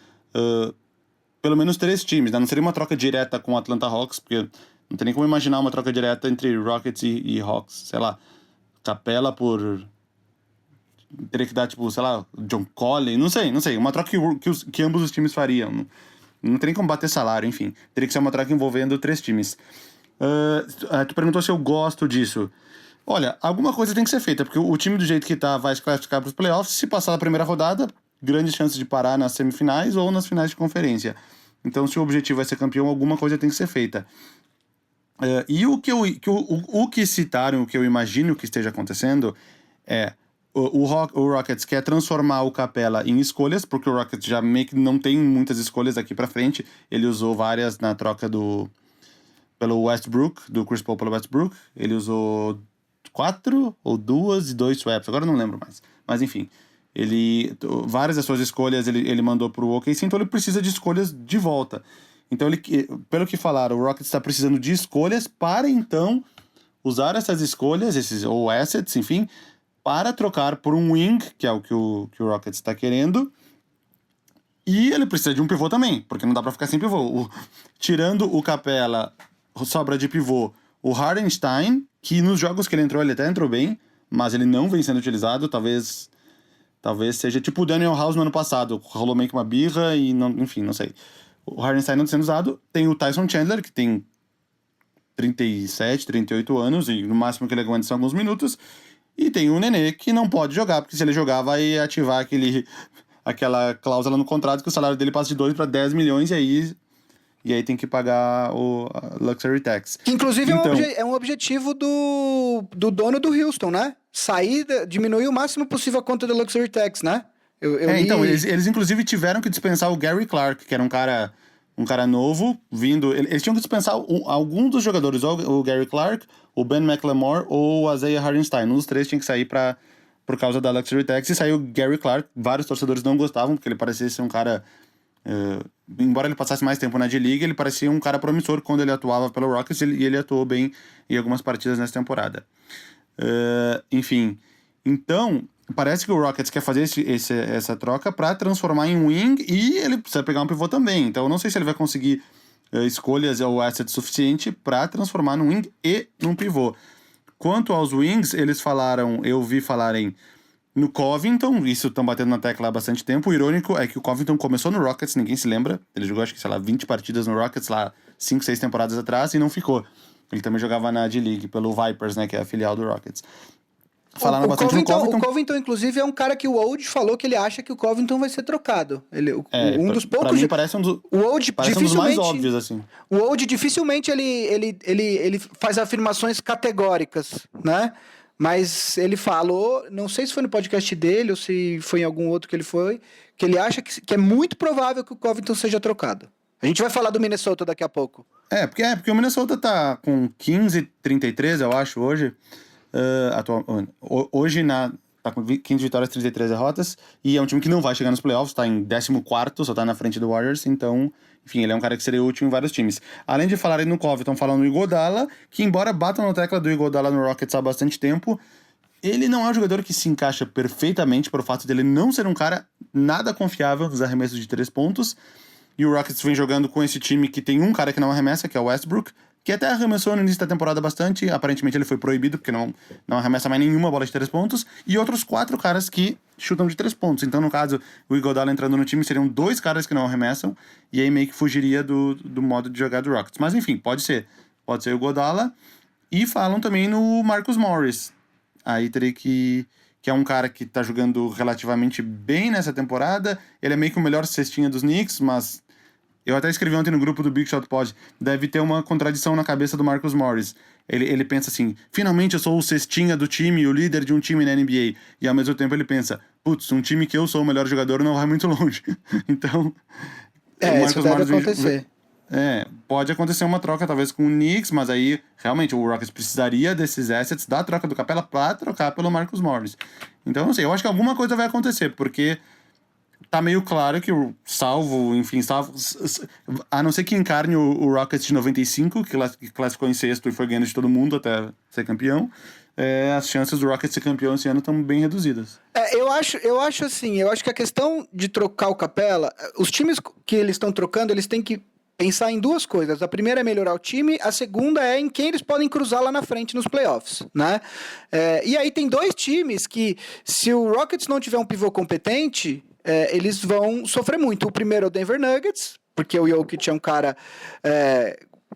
pelo menos 3 times, né? Não seria uma troca direta com o Atlanta Hawks, porque não tem nem como imaginar uma troca direta entre Rockets e Hawks. Sei lá, Capela por... Teria que dar, tipo, sei lá, John Colley, não sei. Uma troca que ambos os times fariam. Não tem nem como bater salário, enfim. Teria que ser uma troca envolvendo 3 times. Tu perguntou se eu gosto disso. Olha, alguma coisa tem que ser feita, porque o time do jeito que tá vai se classificar para os playoffs. Se passar da primeira rodada, grandes chances de parar nas semifinais ou nas finais de conferência. Então, se o objetivo é ser campeão, alguma coisa tem que ser feita. E o que citaram, o que eu imagino que esteja acontecendo é... O Rockets quer transformar o Capela em escolhas, porque o Rockets já meio que não tem muitas escolhas daqui pra frente. Ele usou várias na troca pelo Westbrook, do Chris Paul pelo Westbrook. Ele usou 4 ou 2 e 2 swaps, agora eu não lembro mais. Mas enfim, várias das suas escolhas ele mandou pro OKC, então ele precisa de escolhas de volta. Então, pelo que falaram, o Rockets está precisando de escolhas para então usar essas escolhas, ou assets, enfim, para trocar por um wing, que é o que o Rockets está querendo. E ele precisa de um pivô também, porque não dá para ficar sem pivô. Tirando o Capela, sobra de pivô o Hardenstein, que nos jogos que ele entrou, ele até entrou bem, mas ele não vem sendo utilizado. Talvez seja tipo o Daniel House no ano passado. Rolou meio que uma birra e, enfim, não sei. O Hardenstein não sendo usado. Tem o Tyson Chandler, que tem 37, 38 anos, e no máximo que ele aguenta são alguns minutos. E tem o Nenê, que não pode jogar, porque se ele jogar vai ativar aquela cláusula no contrato que o salário dele passa de 2 para 10 milhões, e aí tem que pagar a Luxury Tax. Que inclusive é um objetivo do dono do Houston, né? Diminuir o máximo possível a conta da Luxury Tax, né? Então, eles inclusive tiveram que dispensar o Gary Clark, que era um cara novo, vindo... Eles tinham que dispensar algum dos jogadores, ou o Gary Clark, o Ben McLemore ou o Isaiah Hardenstein. Um dos 3 tinha que sair por causa da Luxury Tax, e saiu o Gary Clark. Vários torcedores não gostavam, porque ele parecia ser um cara... embora ele passasse mais tempo na D-League, ele parecia um cara promissor quando ele atuava pelo Rockets, e ele atuou bem em algumas partidas nessa temporada. Enfim, então... Parece que o Rockets quer fazer essa troca para transformar em wing, e ele precisa pegar um pivô também. Então eu não sei se ele vai conseguir escolhas ou assets suficiente para transformar num wing e num pivô. Quanto aos wings, eu vi falarem no Covington, isso estão batendo na tecla há bastante tempo. O irônico é que o Covington começou no Rockets, ninguém se lembra. Ele jogou, acho que, 20 partidas no Rockets lá 5, 6 temporadas atrás e não ficou. Ele também jogava na D-League pelo Vipers, né, que é a filial do Rockets. Falaram bastante no Covington. O Covington, inclusive, é um cara que o Woj falou que ele acha que o Covington vai ser trocado. Um dos poucos... Pra mim parece um dos mais óbvios, assim. O Woj dificilmente ele faz afirmações categóricas, né? Mas ele falou, não sei se foi no podcast dele ou se foi em algum outro que ele acha que é muito provável que o Covington seja trocado. A gente vai falar do Minnesota daqui a pouco. Porque o Minnesota tá com 15-33, eu acho, hoje. Hoje tá com 15 vitórias, 33 derrotas, e é um time que não vai chegar nos playoffs, tá em 14º, só tá na frente do Warriors, então, enfim, ele é um cara que seria útil em vários times. Além de falarem no Covington, falando no Iguodala, que embora batam na tecla do Iguodala no Rockets há bastante tempo, ele não é um jogador que se encaixa perfeitamente por fato dele não ser um cara nada confiável nos arremessos de 3 pontos, e o Rockets vem jogando com esse time que tem um cara que não arremessa, que é o Westbrook, que até arremessou no início da temporada bastante, aparentemente ele foi proibido, porque não arremessa mais nenhuma bola de 3 pontos, e outros 4 caras que chutam de 3 pontos. Então, no caso, o Iguodala entrando no time, seriam 2 caras que não arremessam, e aí meio que fugiria do modo de jogar do Rockets. Mas enfim, pode ser o Iguodala, e falam também no Marcus Morris. Aí teria que é um cara que tá jogando relativamente bem nessa temporada, ele é meio que o melhor cestinha dos Knicks, mas... Eu até escrevi ontem no grupo do Big Shot Pod, deve ter uma contradição na cabeça do Marcus Morris. Ele pensa assim, finalmente eu sou o cestinha do time, o líder de um time na NBA. E ao mesmo tempo ele pensa, putz, um time que eu sou o melhor jogador não vai muito longe. Então... isso deve acontecer. Pode acontecer uma troca talvez com o Knicks, mas aí realmente o Rockets precisaria desses assets da troca do Capela pra trocar pelo Marcus Morris. Então não sei, eu acho que alguma coisa vai acontecer, porque... tá meio claro que, a não ser que encarne o Rockets de 95, que classificou em sexto e foi ganhando de todo mundo até ser campeão, as chances do Rockets ser campeão esse ano estão bem reduzidas. Eu acho que a questão de trocar o Capela, os times que eles estão trocando, eles têm que pensar em duas coisas. A primeira é melhorar o time, a segunda é em quem eles podem cruzar lá na frente nos playoffs, né? E aí tem dois times que, se o Rockets não tiver um pivô competente, eles vão sofrer muito. O primeiro é o Denver Nuggets, porque o Jokic é um cara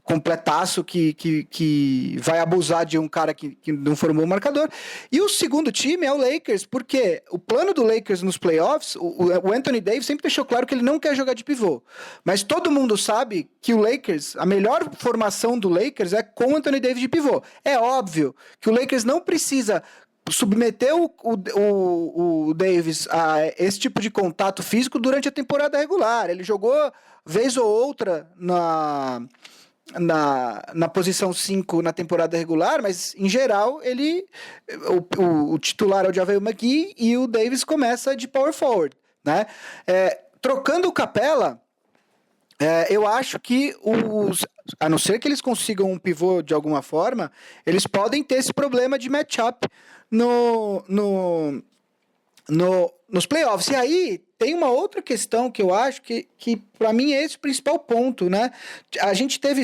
completaço que vai abusar de um cara que não formou o marcador. E o segundo time é o Lakers, porque o plano do Lakers nos playoffs, o Anthony Davis sempre deixou claro que ele não quer jogar de pivô. Mas todo mundo sabe que o Lakers, a melhor formação do Lakers é com o Anthony Davis de pivô. É óbvio que o Lakers não precisa submeter o Davis a esse tipo de contato físico durante a temporada regular. Ele jogou vez ou outra na posição 5 na temporada regular, mas em geral o titular é o JaVale McGee e o Davis começa de power forward, né? Trocando o Capela, eu acho que a não ser que eles consigam um pivô de alguma forma, eles podem ter esse problema de matchup nos playoffs. E aí tem uma outra questão que eu acho que para mim é esse o principal ponto, né? A gente teve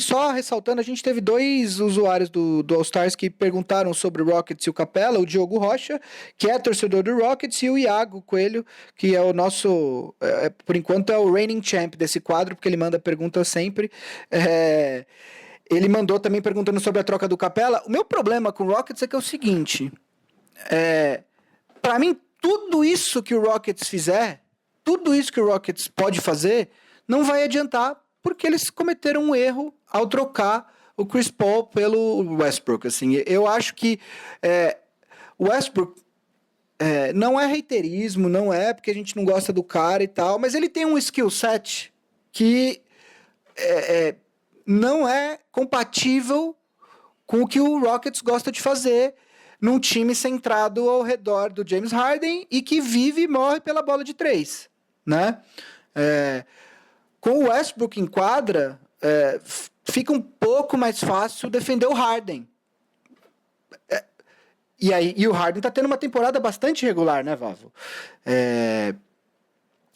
dois usuários do All-Stars que perguntaram sobre o Rockets e o Capela, o Diogo Rocha, que é torcedor do Rockets, e o Iago Coelho, que é o nosso, por enquanto é o reigning champ desse quadro, porque ele manda pergunta sempre. Ele mandou também perguntando sobre a troca do Capela. O meu problema com o Rockets é que é o seguinte, para mim, tudo isso que o Rockets fizer, tudo isso que o Rockets pode fazer, não vai adiantar, porque eles cometeram um erro ao trocar o Chris Paul pelo Westbrook. Assim, eu acho que o Westbrook não é reiterismo, não é porque a gente não gosta do cara e tal, mas ele tem um skill set que não é compatível com o que o Rockets gosta de fazer num time centrado ao redor do James Harden e que vive e morre pela bola de 3, né? Com o Westbrook em quadra, fica um pouco mais fácil defender o Harden. E o Harden tá tendo uma temporada bastante regular, né, Vavo?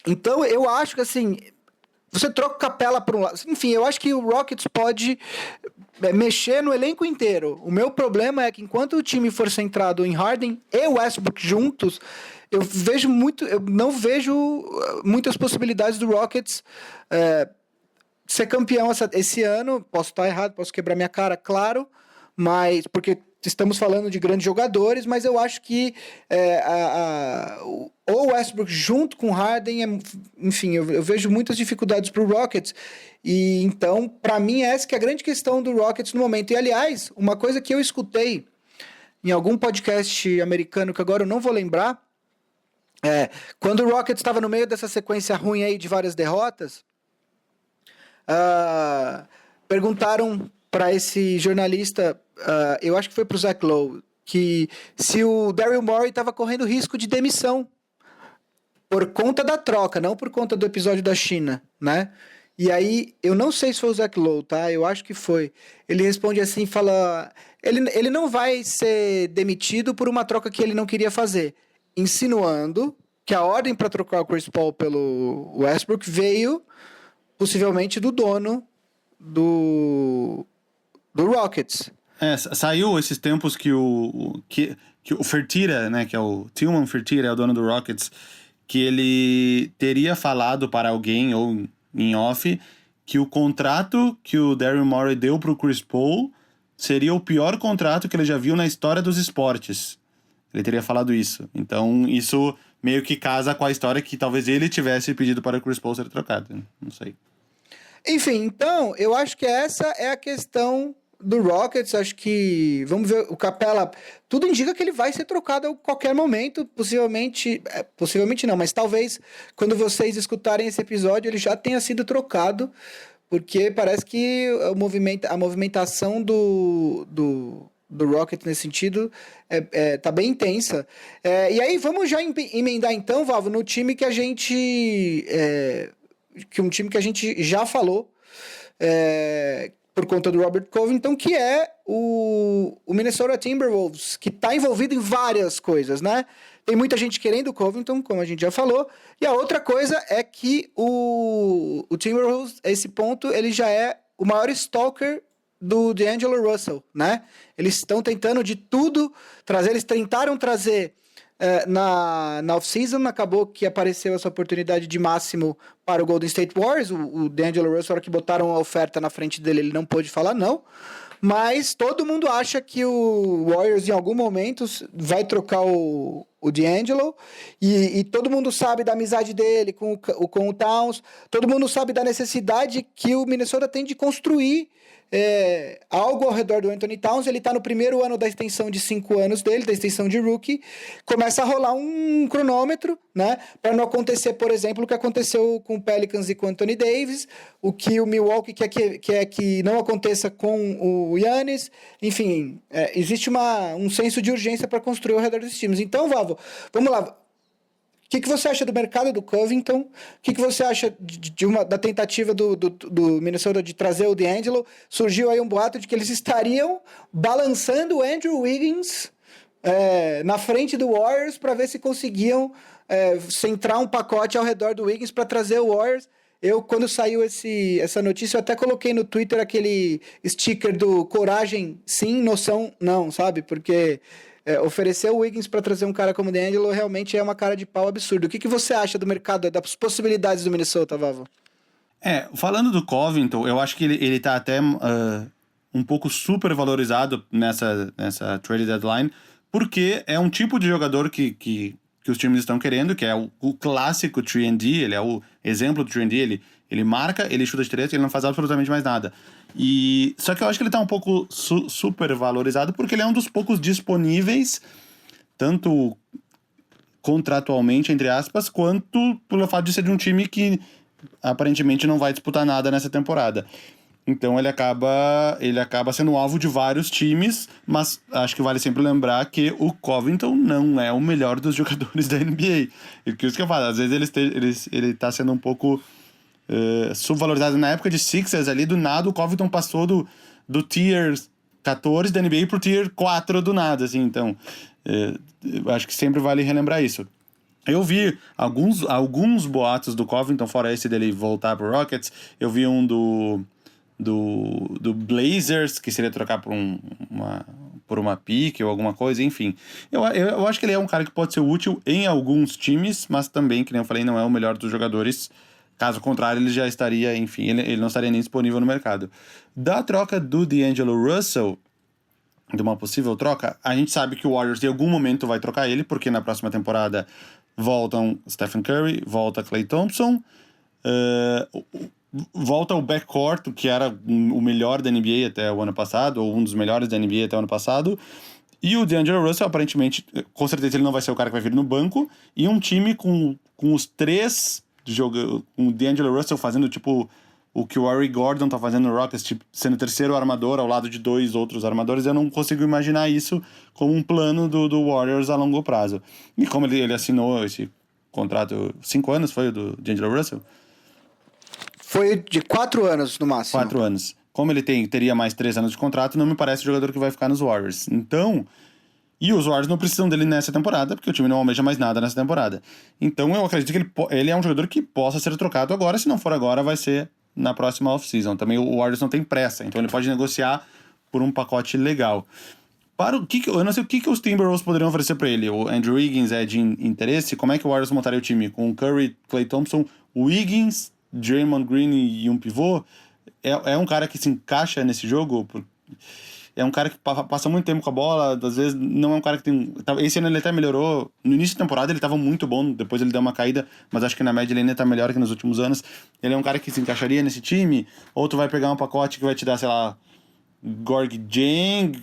Então, eu acho que, assim, você troca o Capela por um lado. Enfim, eu acho que o Rockets pode mexer no elenco inteiro. O meu problema é que enquanto o time for centrado em Harden e Westbrook juntos, eu não vejo muitas possibilidades do Rockets ser campeão esse ano. Posso estar errado, posso quebrar minha cara, claro, mas porque estamos falando de grandes jogadores, mas eu acho que o Westbrook junto com o Harden, enfim, eu vejo muitas dificuldades para o Rockets, e então, para mim, essa que é a grande questão do Rockets no momento. E, aliás, uma coisa que eu escutei em algum podcast americano, que agora eu não vou lembrar, quando o Rockets estava no meio dessa sequência ruim aí de várias derrotas, perguntaram para esse jornalista, eu acho que foi para o Zach Lowe, que se o Daryl Morey estava correndo risco de demissão por conta da troca, não por conta do episódio da China, né? E aí, eu não sei se foi o Zach Lowe, tá? Eu acho que foi. Ele responde assim, fala... Ele não vai ser demitido por uma troca que ele não queria fazer, insinuando que a ordem para trocar o Chris Paul pelo Westbrook veio, possivelmente, do dono do Rockets. Saiu esses tempos que o Fertitta, né, que é o Tillman Fertitta, é o dono do Rockets, que ele teria falado para alguém, ou em off, que o contrato que o Daryl Morey deu pro Chris Paul seria o pior contrato que ele já viu na história dos esportes. Ele teria falado isso. Então, isso meio que casa com a história que talvez ele tivesse pedido para o Chris Paul ser trocado. Não sei. Enfim, então, eu acho que essa é a questão do Rockets. Acho que, vamos ver, o Capela, tudo indica que ele vai ser trocado a qualquer momento, possivelmente não, mas talvez quando vocês escutarem esse episódio ele já tenha sido trocado, porque parece que a movimentação do do Rockets nesse sentido tá bem intensa. E aí vamos já emendar então, Valvo, no time que a gente um time que a gente já falou por conta do Robert Covington, que é o Minnesota Timberwolves, que está envolvido em várias coisas, né? Tem muita gente querendo o Covington, como a gente já falou, e a outra coisa é que o Timberwolves, a esse ponto, ele já é o maior stalker do D'Angelo Russell, né? Eles estão tentando de tudo trazer, eles tentaram trazer na off-season, acabou que apareceu essa oportunidade de máximo para o Golden State Warriors, o D'Angelo Russell, na hora que botaram a oferta na frente dele, ele não pôde falar não, mas todo mundo acha que o Warriors em algum momento vai trocar o D'Angelo, e todo mundo sabe da amizade dele com o Towns, todo mundo sabe da necessidade que o Minnesota tem de construir algo ao redor do Anthony Towns. Ele está no primeiro ano da extensão de 5 anos dele, da extensão de rookie, começa a rolar um cronômetro, né, para não acontecer, por exemplo, o que aconteceu com o Pelicans e com o Anthony Davis, o que o Milwaukee quer que não aconteça com o Giannis, enfim, existe um senso de urgência para construir ao redor desses times. Então, Vavo, vamos lá. O que você acha do mercado do Covington? O que você acha da tentativa do Minnesota de trazer o D'Angelo? Surgiu aí um boato de que eles estariam balançando o Andrew Wiggins na frente do Warriors para ver se conseguiam centrar um pacote ao redor do Wiggins para trazer o Warriors. Quando saiu essa notícia, eu até coloquei no Twitter aquele sticker do coragem sim, noção não, sabe? Porque oferecer o Wiggins para trazer um cara como o D'Angelo realmente é uma cara de pau absurdo. O que você acha do mercado, das possibilidades do Minnesota, Vavo? Falando do Covington, eu acho que ele tá até um pouco super valorizado nessa trade deadline, porque é um tipo de jogador que os times estão querendo, que é o clássico 3&D, ele é o exemplo do 3&D, ele marca, ele chuta de 3, ele não faz absolutamente mais nada. Só que eu acho que ele tá um pouco super valorizado porque ele é um dos poucos disponíveis, tanto contratualmente, entre aspas, quanto pelo fato de ser de um time que aparentemente não vai disputar nada nessa temporada. Então ele acaba sendo alvo de vários times, mas acho que vale sempre lembrar que o Covington não é o melhor dos jogadores da NBA. E que isso que eu falo, às vezes ele tá sendo um pouco subvalorizado. Na época de Sixers ali, do nada o Covington passou do tier 14 da NBA pro tier 4 do nada, assim. Então acho que sempre vale relembrar isso. Eu vi alguns boatos do Covington, fora esse dele voltar pro Rockets. Eu vi um do Blazers, que seria trocar por uma pick ou alguma coisa, enfim. Eu acho que ele é um cara que pode ser útil em alguns times, mas também, que nem eu falei, não é o melhor dos jogadores. Caso contrário, ele já estaria, enfim, ele não estaria nem disponível no mercado. Da troca do D'Angelo Russell, de uma possível troca, a gente sabe que o Warriors em algum momento vai trocar ele, porque na próxima temporada voltam Stephen Curry, volta Klay Thompson, volta o backcourt, que era o melhor da NBA até o ano passado, ou um dos melhores da NBA até o ano passado, e o D'Angelo Russell, aparentemente, com certeza ele não vai ser o cara que vai vir no banco, e um time com os três com o D'Angelo Russell fazendo tipo o que o Ari Gordon tá fazendo no Rockets, tipo, sendo o terceiro armador ao lado de 2 outros armadores. Eu não consigo imaginar isso como um plano do Warriors a longo prazo. E como ele assinou esse contrato, 5 anos foi o do D'Angelo Russell? Foi de 4 anos no máximo. 4 anos. Como ele teria mais 3 anos de contrato, não me parece o jogador que vai ficar nos Warriors. Então, e os Warriors não precisam dele nessa temporada, porque o time não almeja mais nada nessa temporada. Então eu acredito que ele é um jogador que possa ser trocado agora. Se não for agora, vai ser na próxima off-season. Também o Warriors não tem pressa, então ele pode negociar por um pacote legal. Eu não sei o que os Timberwolves poderiam oferecer para ele. O Andrew Wiggins é de interesse? Como é que o Warriors montaria o time? Com o Curry, Klay Thompson, Wiggins, Draymond Green e um pivô? É um cara que se encaixa nesse jogo? É um cara que passa muito tempo com a bola, às vezes não é um cara que tem... Esse ano ele até melhorou. No início da temporada ele estava muito bom, depois ele deu uma caída, mas acho que na média ele ainda está melhor que nos últimos anos. Ele é um cara que se encaixaria nesse time, ou tu vai pegar um pacote que vai te dar, sei lá, Gorg Jang,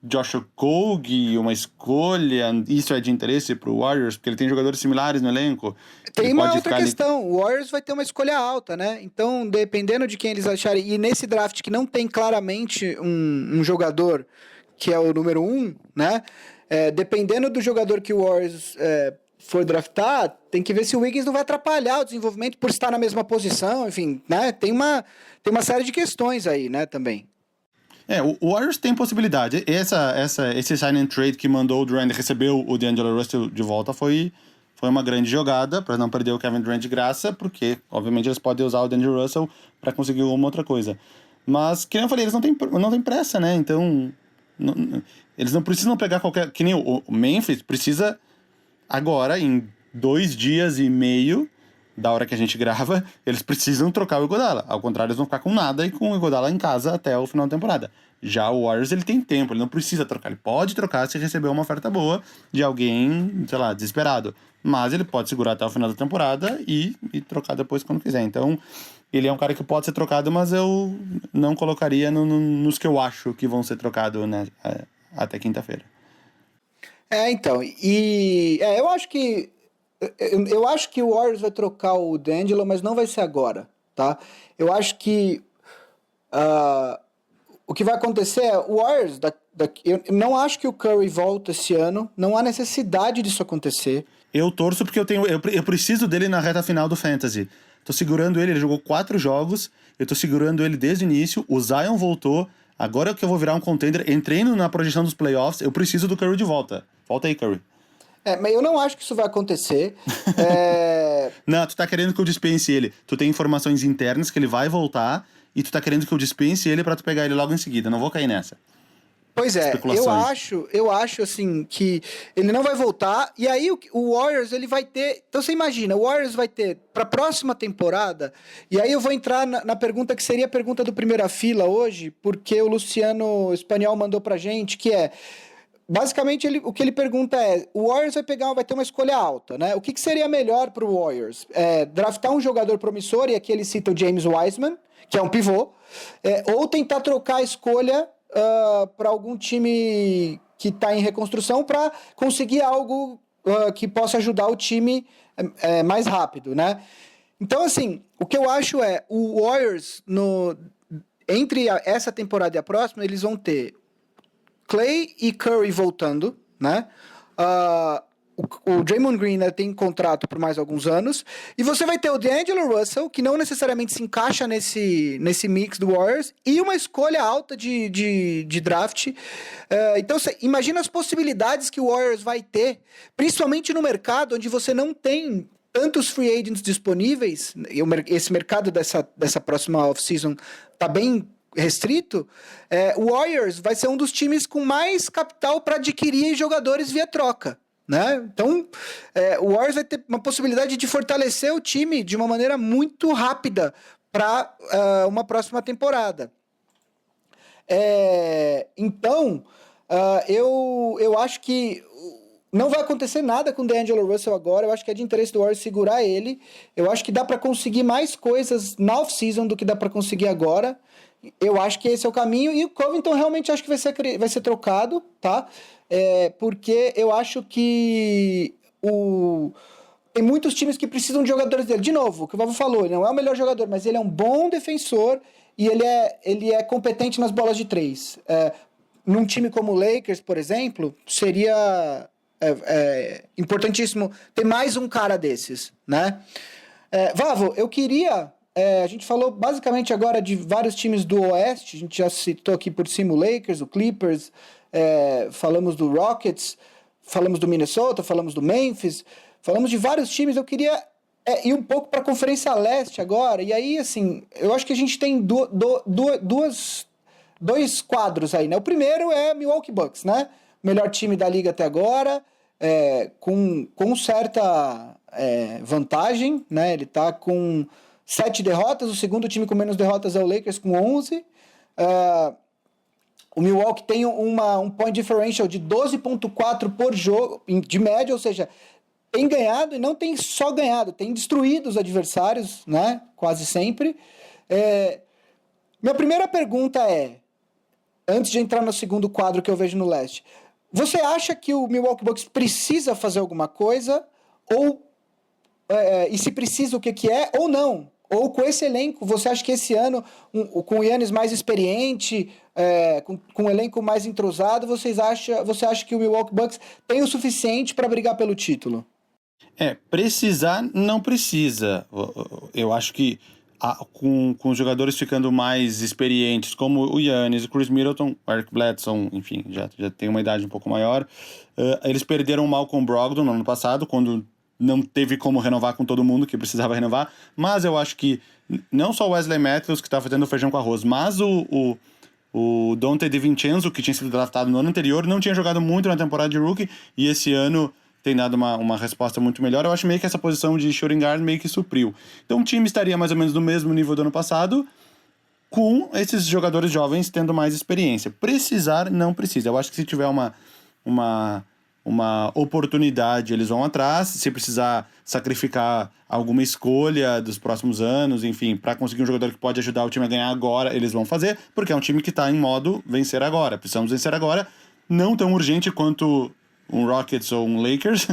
Josh Okogie, uma escolha. Isso é de interesse pro Warriors, porque ele tem jogadores similares no elenco. Tem uma outra questão, o Warriors vai ter uma escolha alta, né? Então, dependendo de quem eles acharem, e nesse draft que não tem claramente um jogador que é o número 1, né? Dependendo do jogador que o Warriors for draftar, tem que ver se o Wiggins não vai atrapalhar o desenvolvimento por estar na mesma posição, enfim, né? Tem uma série de questões aí, né, também. O Warriors tem possibilidade. Esse sign and trade que mandou o Durant e recebeu o D'Angelo Russell de volta foi uma grande jogada para não perder o Kevin Durant de graça, porque, obviamente, eles podem usar o D'Angelo Russell para conseguir alguma outra coisa. Mas, que nem eu falei, eles não têm pressa, né? Então, eles não precisam pegar qualquer... Que nem o Memphis precisa agora, em 2 dias e meio da hora que a gente grava, eles precisam trocar o Iguodala. Ao contrário, eles vão ficar com nada e com o Iguodala em casa até o final da temporada. Já o Warriors, ele tem tempo, ele não precisa trocar. Ele pode trocar se receber uma oferta boa de alguém, sei lá, desesperado. Mas ele pode segurar até o final da temporada e trocar depois quando quiser. Então, ele é um cara que pode ser trocado, mas eu não colocaria nos que eu acho que vão ser trocados, né, até quinta-feira. Então, eu acho que o Warriors vai trocar o D'Angelo, mas não vai ser agora, tá? Eu acho que o que vai acontecer é o Warriors, eu não acho que o Curry volta esse ano, não há necessidade disso acontecer. Eu torço porque eu preciso dele na reta final do Fantasy. Tô segurando ele jogou 4 jogos, eu tô segurando ele desde o início, o Zion voltou, agora que eu vou virar um contender, entrei na projeção dos playoffs, eu preciso do Curry de volta. Volta aí, Curry. Mas eu não acho que isso vai acontecer. Não, tu tá querendo que eu dispense ele. Tu tem informações internas que ele vai voltar e tu tá querendo que eu dispense ele pra tu pegar ele logo em seguida. Não vou cair nessa. Pois é, eu acho assim que ele não vai voltar, e aí o Warriors ele vai ter, então você imagina, o Warriors vai ter pra próxima temporada, e aí eu vou entrar na pergunta que seria a pergunta do Primeira Fila hoje, porque o Luciano Espanhol mandou pra gente, que é, basicamente o que ele pergunta é, o Warriors vai ter uma escolha alta, né? O que seria melhor pro Warriors? Draftar um jogador promissor, e aqui ele cita o James Wiseman, que é um pivô, ou tentar trocar a escolha para algum time que está em reconstrução para conseguir algo que possa ajudar o time mais rápido, né? Então, assim, o que eu acho é o Warriors, entre essa temporada e a próxima, eles vão ter Clay e Curry voltando, né? O Draymond Green, né, tem contrato por mais alguns anos, e você vai ter o D'Angelo Russell, que não necessariamente se encaixa nesse mix do Warriors, e uma escolha alta de draft. Então, imagina as possibilidades que o Warriors vai ter, principalmente no mercado onde você não tem tantos free agents disponíveis, esse mercado dessa próxima off-season está bem restrito. O Warriors vai ser um dos times com mais capital para adquirir jogadores via troca, né? Então, o Warriors vai ter uma possibilidade de fortalecer o time de uma maneira muito rápida para uma próxima temporada. Então, eu acho que não vai acontecer nada com o D'Angelo Russell agora. Eu acho que é de interesse do Warriors segurar ele. Eu acho que dá para conseguir mais coisas na off-season do que dá para conseguir agora. Eu acho que esse é o caminho. E o Covington realmente acho que vai ser trocado, tá? Porque eu acho que tem muitos times que precisam de jogadores dele. De novo, o que o Vavo falou, ele não é o melhor jogador, mas ele é um bom defensor e ele é competente nas bolas de 3. Num time como o Lakers, por exemplo, seria importantíssimo ter mais um cara desses, né? Vavo, eu queria... a gente falou basicamente agora de vários times do Oeste, a gente já citou aqui por cima o Lakers, o Clippers, falamos do Rockets, falamos do Minnesota, falamos do Memphis, falamos de vários times. Eu queria ir um pouco para a Conferência Leste agora, e aí, assim, eu acho que a gente tem dois quadros aí, né? O primeiro é Milwaukee Bucks, né? O melhor time da liga até agora, com certa vantagem, né? Ele tá com 7 derrotas, o segundo time com menos derrotas é o Lakers com 11. O Milwaukee tem um point differential de 12,4 por jogo, de média, ou seja, tem ganhado e não tem só ganhado, tem destruído os adversários, né? Quase sempre. Minha primeira pergunta antes de entrar no segundo quadro que eu vejo no leste, você acha que o Milwaukee Bucks precisa fazer alguma coisa? E se precisa, o que é? Ou não? Ou com esse elenco, você acha que esse ano, com o Giannis mais experiente, com um elenco mais entrosado, você acha que o Milwaukee Bucks tem o suficiente para brigar pelo título? Precisar não precisa. Eu acho que com os jogadores ficando mais experientes, como o Giannis, o Chris Middleton, o Eric Bledsoe, enfim, já tem uma idade um pouco maior, eles perderam o Malcolm Brogdon no ano passado, quando não teve como renovar com todo mundo que precisava renovar, mas eu acho que não só o Wesley Matthews, que tá fazendo feijão com arroz, mas o Donte DiVincenzo, que tinha sido draftado no ano anterior, não tinha jogado muito na temporada de rookie, e esse ano tem dado uma resposta muito melhor. Eu acho meio que essa posição de shooting guard meio que supriu. Então o time estaria mais ou menos no mesmo nível do ano passado, com esses jogadores jovens tendo mais experiência. Precisar, não precisa. Eu acho que se tiver uma oportunidade, eles vão atrás. Se precisar sacrificar alguma escolha dos próximos anos, enfim, para conseguir um jogador que pode ajudar o time a ganhar agora, eles vão fazer, porque é um time que está em modo vencer agora. Precisamos vencer agora, não tão urgente quanto um Rockets ou um Lakers,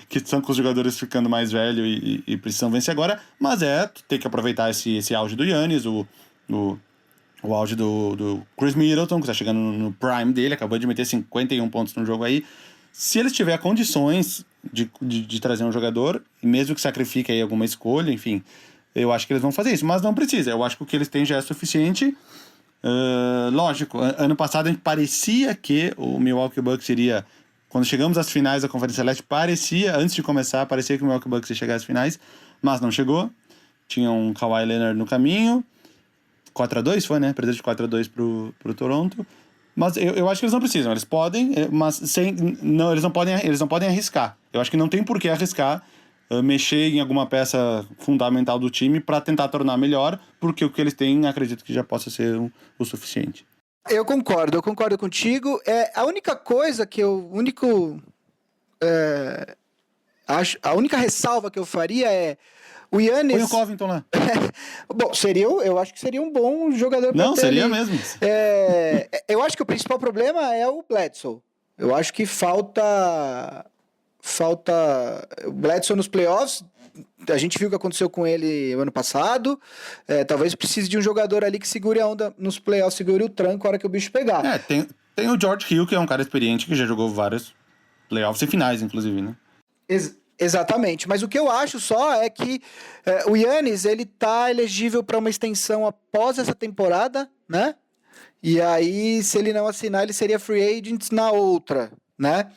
que estão com os jogadores ficando mais velhos e precisam vencer agora, mas ter que aproveitar esse auge do Giannis, o auge do Chris Middleton, que está chegando no prime dele, acabou de meter 51 pontos no jogo aí. Se eles tiverem condições de trazer um jogador, mesmo que sacrifique aí alguma escolha, enfim, eu acho que eles vão fazer isso, mas não precisa. Eu acho que o que eles têm já é suficiente. Lógico, ano passado a gente parecia que o Milwaukee Bucks iria... Quando chegamos às finais da Conferência Leste, antes de começar, parecia que o Milwaukee Bucks ia chegar às finais, mas não chegou. Tinha um Kawhi Leonard no caminho. 4-2 foi, né? Perdeu de 4-2 pro Toronto. Mas eu acho que eles não precisam. Eles podem, mas eles não podem arriscar. Eu acho que não tem por que arriscar mexer em alguma peça fundamental do time para tentar tornar melhor, porque o que eles têm, acredito que já possa ser o suficiente. Eu concordo contigo. A única coisa que a única ressalva que eu faria é o Giannis... Põe o Covington lá. Bom, eu acho que seria um bom jogador para ter. Não, seria ali. Mesmo. Eu acho que o principal problema é o Bledsoe. Eu acho que falta o Bledsoe nos playoffs. A gente viu o que aconteceu com ele ano passado. Talvez precise de um jogador ali que segure a onda nos playoffs, segure o tranco a hora que o bicho pegar. Tem o George Hill, que é um cara experiente, que já jogou vários playoffs e finais, inclusive, né? Exatamente, mas o que eu acho só é que o Giannis, ele tá elegível para uma extensão após essa temporada, né? E aí, se ele não assinar, ele seria free agent na outra, né?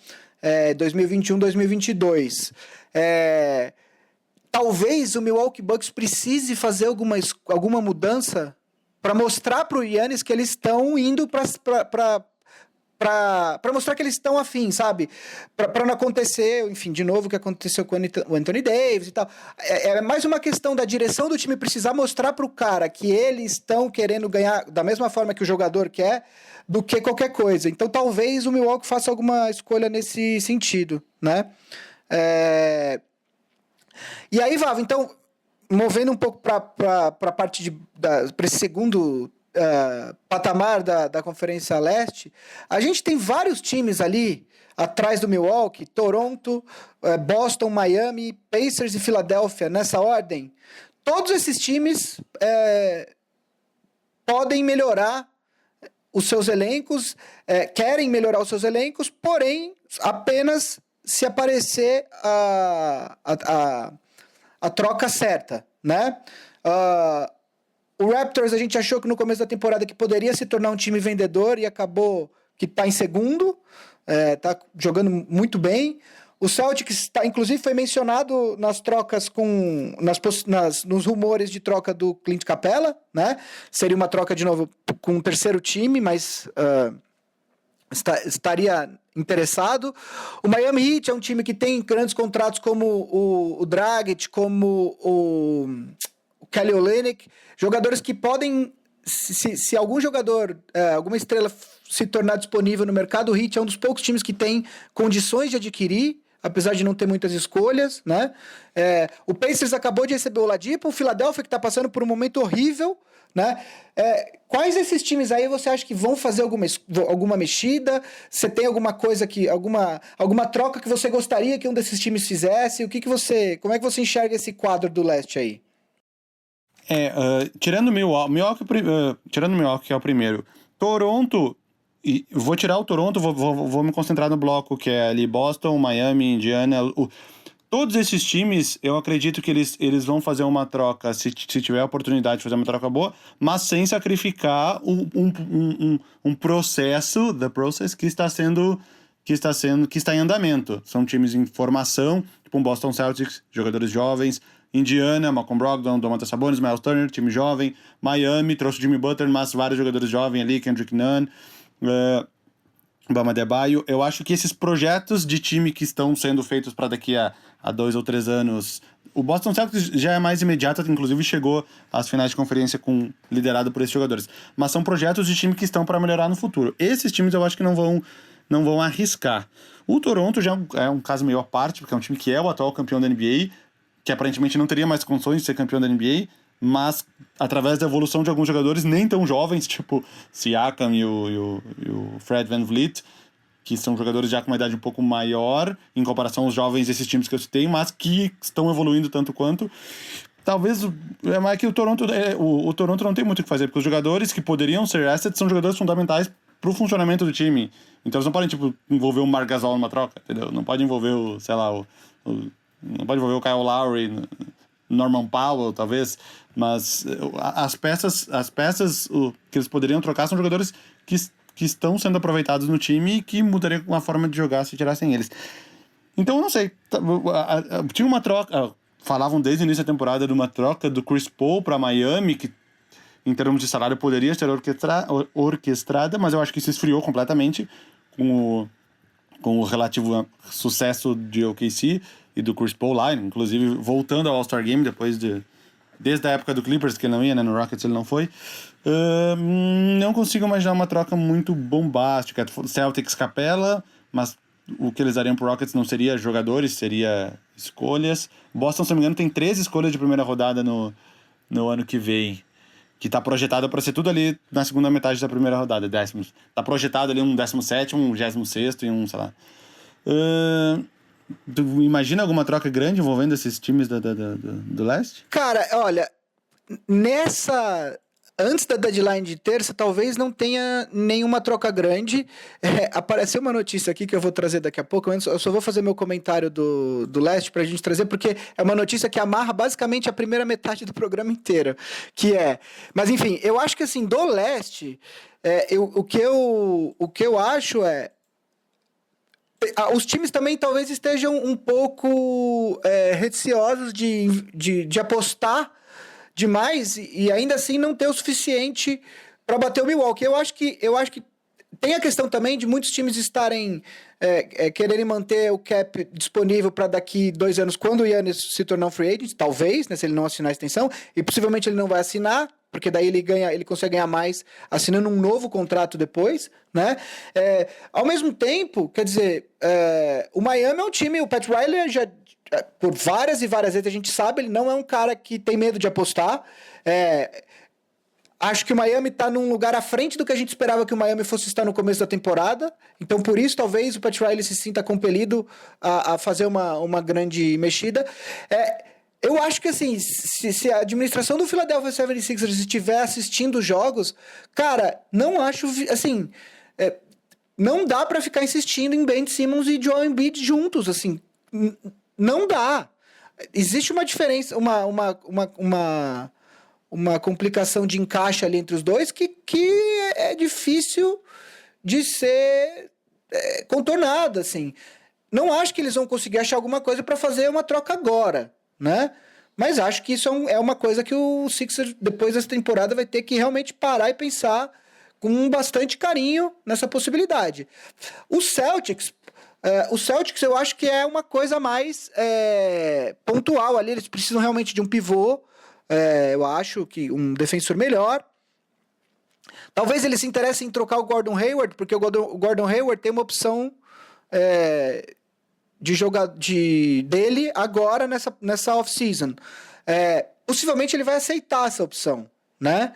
2021, 2022. Talvez o Milwaukee Bucks precise fazer alguma mudança para mostrar para o Giannis que eles estão indo para mostrar que eles estão afim, sabe? Para não acontecer, enfim, de novo o que aconteceu com o Anthony Davis e tal. É mais uma questão da direção do time precisar mostrar para o cara que eles estão querendo ganhar da mesma forma que o jogador quer, do que qualquer coisa. Então talvez o Milwaukee faça alguma escolha nesse sentido, né? E aí, Vava, então, movendo um pouco para a parte para esse segundo patamar da Conferência Leste, a gente tem vários times ali atrás do Milwaukee: Toronto, Boston, Miami, Pacers e Filadélfia, nessa ordem. Todos esses times podem melhorar os seus elencos, querem melhorar os seus elencos, porém, apenas se aparecer a troca certa, né? O Raptors, a gente achou que no começo da temporada que poderia se tornar um time vendedor e acabou que está em segundo, está jogando muito bem. O Celtics, inclusive, foi mencionado nas trocas nos rumores de troca do Clint Capela, né? Seria uma troca, de novo, com um terceiro time, mas estaria interessado. O Miami Heat é um time que tem grandes contratos como o Dragic, como o Kelly Olynyk, jogadores que podem, se algum jogador, alguma estrela se tornar disponível no mercado, o Heat é um dos poucos times que tem condições de adquirir, apesar de não ter muitas escolhas, né? O Pacers acabou de receber o Oladipo, o Philadelphia, que está passando por um momento horrível, né? Quais desses times aí você acha que vão fazer alguma mexida? Você tem alguma coisa alguma troca que você gostaria que um desses times fizesse? Como é que você enxerga esse quadro do leste aí? Tirando o Milwaukee, que é o primeiro. Toronto, vou tirar o Toronto, vou me concentrar no bloco que é ali Boston, Miami, Indiana. Todos esses times, eu acredito que eles vão fazer uma troca, se tiver a oportunidade de fazer uma troca boa, mas sem sacrificar um processo, the process, que está em andamento. São times em formação, tipo um Boston Celtics, jogadores jovens. Indiana, Malcolm Brogdon, Domantas Sabonis, Miles Turner, time jovem. Miami, trouxe o Jimmy Butler, mas vários jogadores jovens ali, Kendrick Nunn, Bam Adebayo. Eu acho que esses projetos de time que estão sendo feitos para daqui a 2 ou 3 anos... O Boston Celtics já é mais imediato, inclusive chegou às finais de conferência liderado por esses jogadores. Mas são projetos de time que estão para melhorar no futuro. Esses times eu acho que não vão arriscar. O Toronto já é um caso meio à parte, porque é um time que é o atual campeão da NBA, que aparentemente não teria mais condições de ser campeão da NBA, mas através da evolução de alguns jogadores nem tão jovens, tipo Siakam e o Fred VanVleet, que são jogadores já com uma idade um pouco maior em comparação aos jovens desses times que eu citei, mas que estão evoluindo tanto quanto. Talvez é mais que o Toronto não tem muito o que fazer, porque os jogadores que poderiam ser assets são jogadores fundamentais pro funcionamento do time. Então eles não podem, envolver o Marc Gasol numa troca, entendeu? Não pode envolver não pode envolver o Kyle Lowry, Norman Powell, talvez, mas as peças que eles poderiam trocar são jogadores que estão sendo aproveitados no time e que mudariam uma forma de jogar se tirassem eles. Então, eu não sei. Tinha uma troca... Falavam desde o início da temporada de uma troca do Chris Paul para Miami, que em termos de salário poderia ser orquestrada, mas eu acho que isso esfriou completamente com o relativo sucesso de OKC e do Chris Paul lá, inclusive voltando ao All-Star Game desde a época do Clippers, que ele não ia, né? No Rockets ele não foi. Não consigo imaginar uma troca muito bombástica. Celtics Capela, mas o que eles dariam pro Rockets não seria jogadores, seria escolhas. Boston, se não me engano, tem 13 escolhas de primeira rodada no ano que vem, que tá projetado para ser tudo ali na segunda metade da primeira rodada, décimos. Tá projetado ali um 17º, um 26º e um, sei lá. Tu imagina alguma troca grande envolvendo esses times do leste? Cara, olha, antes da deadline de terça, talvez não tenha nenhuma troca grande. Apareceu uma notícia aqui que eu vou trazer daqui a pouco. Eu só vou fazer meu comentário do leste pra gente trazer, porque é uma notícia que amarra basicamente a primeira metade do programa inteiro. Mas enfim, eu acho que assim, do leste, o que eu acho é... Os times também talvez estejam um pouco receosos de apostar demais e ainda assim não ter o suficiente para bater o Milwaukee. Eu acho que tem a questão também de muitos times estarem quererem manter o cap disponível para daqui 2 anos, quando o Giannis se tornar um free agent, talvez, né, se ele não assinar a extensão, e possivelmente ele não vai assinar, porque daí ele consegue ganhar mais assinando um novo contrato depois, né? Ao mesmo tempo, quer dizer, o Miami é um time, o Pat Riley já, por várias e várias vezes a gente sabe, ele não é um cara que tem medo de apostar. Acho que o Miami está num lugar à frente do que a gente esperava que o Miami fosse estar no começo da temporada. Então, por isso, talvez o Pat Riley se sinta compelido a fazer uma grande mexida. Eu acho que, assim, se a administração do Philadelphia 76ers estiver assistindo os jogos, cara, não acho, assim... não dá para ficar insistindo em Ben Simmons e Joel Embiid juntos, assim. Não dá. Existe uma diferença, uma complicação de encaixe ali entre os dois que é difícil de ser contornada, assim. Não acho que eles vão conseguir achar alguma coisa para fazer uma troca agora, né? Mas acho que isso é uma coisa que o Sixers, depois dessa temporada, vai ter que realmente parar e pensar com bastante carinho nessa possibilidade. O Celtics eu acho que é uma coisa mais pontual ali. Eles precisam realmente de um pivô. Eu acho que um defensor melhor. Talvez eles se interessem em trocar o Gordon Hayward, porque o Gordon Hayward tem uma opção de jogar dele agora nessa off-season. Possivelmente ele vai aceitar essa opção, né?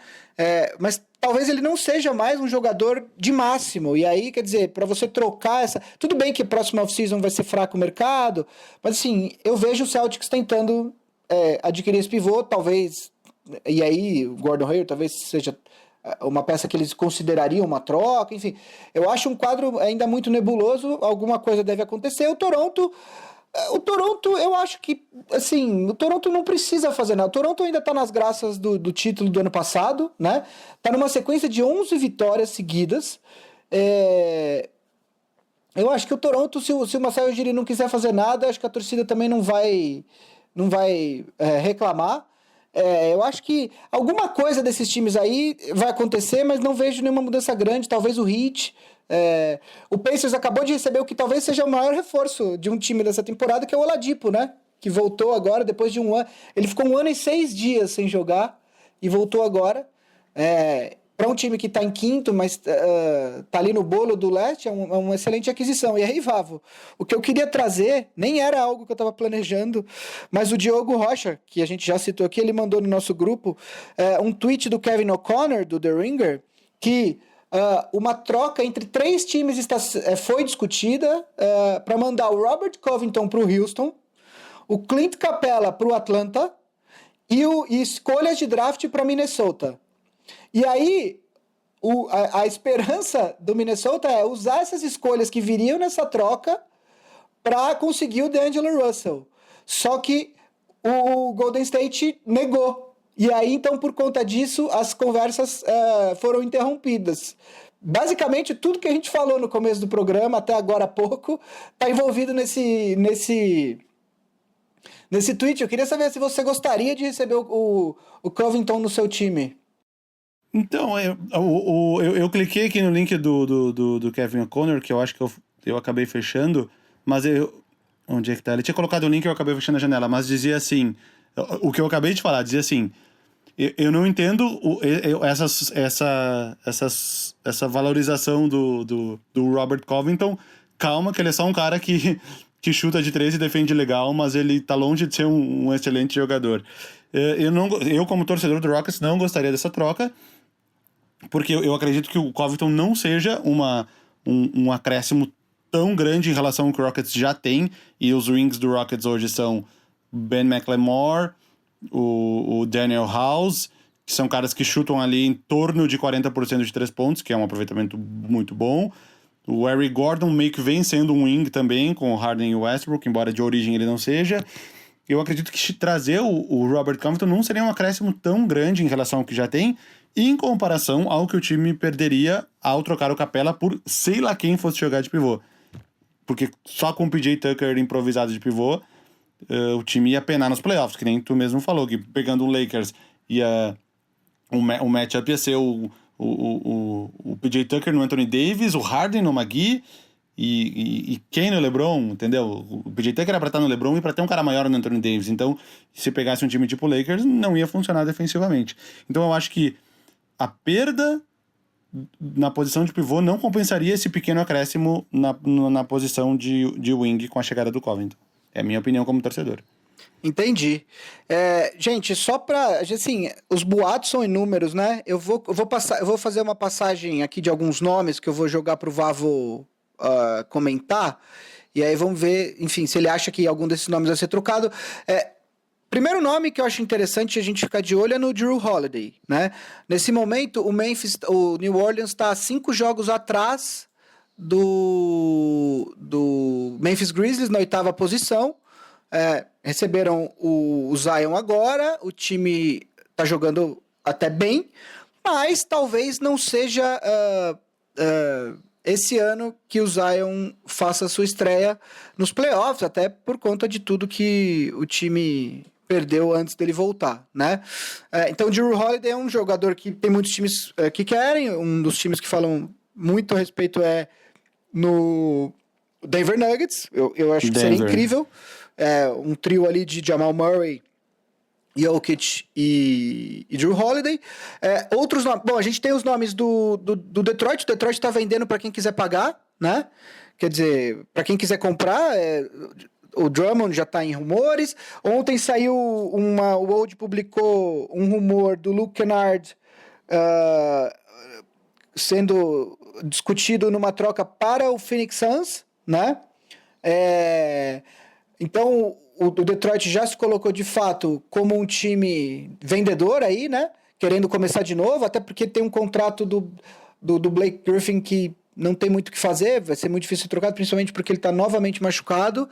Mas talvez ele não seja mais um jogador de máximo. E aí, quer dizer, para você trocar essa... Tudo bem que a próxima off-season vai ser fraco o mercado, mas assim, eu vejo o Celtics tentando adquirir esse pivô, talvez E aí, o Gordon Hayward talvez seja uma peça que eles considerariam uma troca, enfim. Eu acho um quadro ainda muito nebuloso, alguma coisa deve acontecer. O Toronto, eu acho que, assim, o Toronto não precisa fazer nada. O Toronto ainda tá nas graças do título do ano passado, né? Tá numa sequência de 11 vitórias seguidas. Eu acho que o Toronto, se o Masai Ujiri não quiser fazer nada, acho que a torcida também não vai reclamar. Eu acho que alguma coisa desses times aí vai acontecer, mas não vejo nenhuma mudança grande. Talvez o Heat. O Pacers acabou de receber o que talvez seja o maior reforço de um time dessa temporada, que é o Oladipo, né? Que voltou agora depois de um ano. Ele ficou 1 ano e 6 dias sem jogar e voltou agora. Para um time que está em quinto, mas tá ali no bolo do leste, é uma excelente aquisição. E aí, Vavo, o que eu queria trazer nem era algo que eu estava planejando, mas o Diogo Rocha, que a gente já citou aqui, ele mandou no nosso grupo um tweet do Kevin O'Connor, do The Ringer, que uma troca entre 3 times foi discutida para mandar o Robert Covington para o Houston, o Clint Capela para o Atlanta e escolhas de draft para Minnesota. E aí, a esperança do Minnesota é usar essas escolhas que viriam nessa troca para conseguir o D'Angelo Russell. Só que o Golden State negou. E aí, então, por conta disso, as conversas foram interrompidas. Basicamente, tudo que a gente falou no começo do programa, até agora há pouco, está envolvido nesse tweet. Eu queria saber se você gostaria de receber o Covington no seu time. Então, eu cliquei aqui no link do Kevin O'Connor, que eu acho que eu acabei fechando, mas onde é que tá? Ele tinha colocado o link e eu acabei fechando a janela, mas dizia assim, o que eu acabei de falar, dizia assim, eu não entendo essa valorização do Robert Covington. Calma, que ele é só um cara que chuta de 3 e defende legal, mas ele tá longe de ser um excelente jogador. Eu, como torcedor do Rockets, não gostaria dessa troca, porque eu acredito que o Covington não seja um acréscimo tão grande em relação ao que o Rockets já tem, e os wings do Rockets hoje são Ben McLemore, o Daniel House, que são caras que chutam ali em torno de 40% de 3 pontos, que é um aproveitamento muito bom. O Eric Gordon meio que vem sendo um wing também, com o Harden e o Westbrook, embora de origem ele não seja. Eu acredito que trazer o Robert Covington não seria um acréscimo tão grande em relação ao que já tem, em comparação ao que o time perderia ao trocar o Capela por sei lá quem fosse jogar de pivô. Porque só com o PJ Tucker improvisado de pivô, o time ia penar nos playoffs, que nem tu mesmo falou, que pegando o Lakers, o matchup ia ser o PJ Tucker no Anthony Davis, o Harden no McGee e quem no LeBron, entendeu? O PJ Tucker era pra estar no LeBron e pra ter um cara maior no Anthony Davis. Então, se pegasse um time tipo o Lakers, não ia funcionar defensivamente. Então, eu acho que a perda na posição de pivô não compensaria esse pequeno acréscimo na posição de wing com a chegada do Covington. É a minha opinião como torcedor. Entendi. Gente, só pra... Assim, os boatos são inúmeros, né? Eu vou fazer uma passagem aqui de alguns nomes que eu vou jogar pro Vavo comentar. E aí vamos ver, enfim, se ele acha que algum desses nomes vai ser trocado. Primeiro nome que eu acho interessante a gente ficar de olho é no Jrue Holiday, né? Nesse momento, o New Orleans está 5 jogos atrás do Memphis Grizzlies na 8ª posição. Receberam o Zion agora, o time está jogando até bem, mas talvez não seja esse ano que o Zion faça sua estreia nos playoffs, até por conta de tudo que o time perdeu antes dele voltar, né? Então o Jrue Holiday é um jogador que tem muitos times que querem, um dos times que falam muito a respeito no Denver Nuggets. Eu acho que seria incrível. Um trio ali de Jamal Murray, Jokic e Jrue Holiday. Outros nomes. Bom, a gente tem os nomes do Detroit. O Detroit está vendendo para quem quiser pagar, né? Quer dizer, para quem quiser comprar, o Drummond já está em rumores. Ontem saiu o Woj publicou um rumor do Luke Kennard sendo discutido numa troca para o Phoenix Suns, né? Então, o Detroit já se colocou de fato como um time vendedor aí, né? Querendo começar de novo, até porque tem um contrato do Blake Griffin que não tem muito o que fazer, vai ser muito difícil ser trocado, principalmente porque ele está novamente machucado.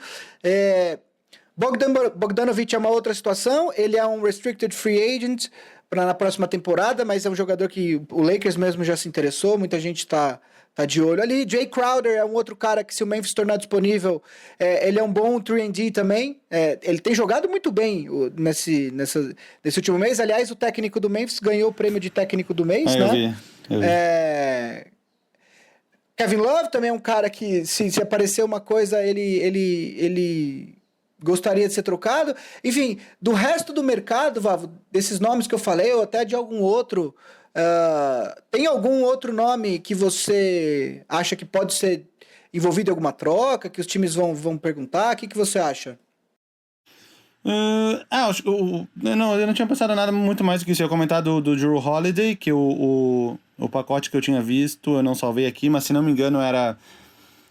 Bogdanovic é uma outra situação, ele é um restricted free agent para na próxima temporada, mas é um jogador que o Lakers mesmo já se interessou, muita gente está de olho ali. Jay Crowder é um outro cara que, se o Memphis tornar disponível, ele é um bom 3&D também. Ele tem jogado muito bem nesse último mês. Aliás, o técnico do Memphis ganhou o prêmio de técnico do mês, né? Eu vi. Kevin Love também é um cara que, se aparecer uma coisa, ele gostaria de ser trocado. Enfim, do resto do mercado, Vavo, desses nomes que eu falei, ou até de algum outro, tem algum outro nome que você acha que pode ser envolvido em alguma troca, que os times vão perguntar? O que você acha? Eu não tinha pensado nada muito mais do que isso. Eu ia comentar do Drew Holiday, que o pacote que eu tinha visto, eu não salvei aqui, mas se não me engano era...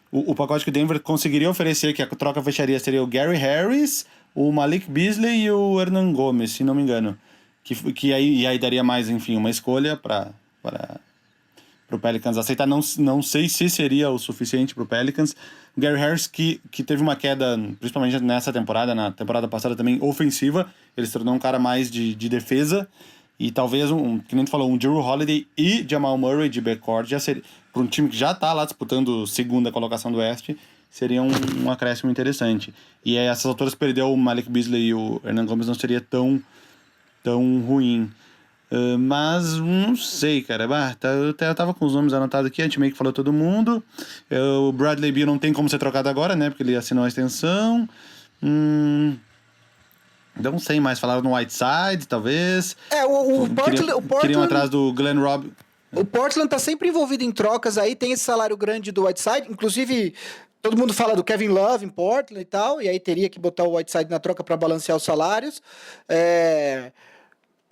O pacote que o Denver conseguiria oferecer, que a troca fecharia, seria o Gary Harris, o Malik Beasley e o Hernan Gomez, se não me engano. Que aí daria mais, enfim, uma escolha para o Pelicans aceitar. Não sei se seria o suficiente para o Pelicans. O Gary Harris, que teve uma queda, principalmente nessa temporada, na temporada passada também, ofensiva. Ele se tornou um cara mais de defesa. E talvez, que nem tu falou, um Drew Holiday e Jamal Murray de backcourt já seria, para um time que já está lá disputando segunda colocação do Oeste, seria um acréscimo interessante. E aí, essas alturas, perder o Malik Beasley e o Hernan Gomez não seria tão ruim. Mas não sei, cara. Eu tava com os nomes anotados aqui, a gente meio que falou todo mundo. O Bradley Beal não tem como ser trocado agora, né? Porque ele assinou a extensão. Não sei mais, falaram no Whiteside, talvez. O Portland... Queriam atrás do Glenn Robb. O Portland tá sempre envolvido em trocas aí, tem esse salário grande do Whiteside, inclusive todo mundo fala do Kevin Love em Portland e tal, e aí teria que botar o Whiteside na troca para balancear os salários.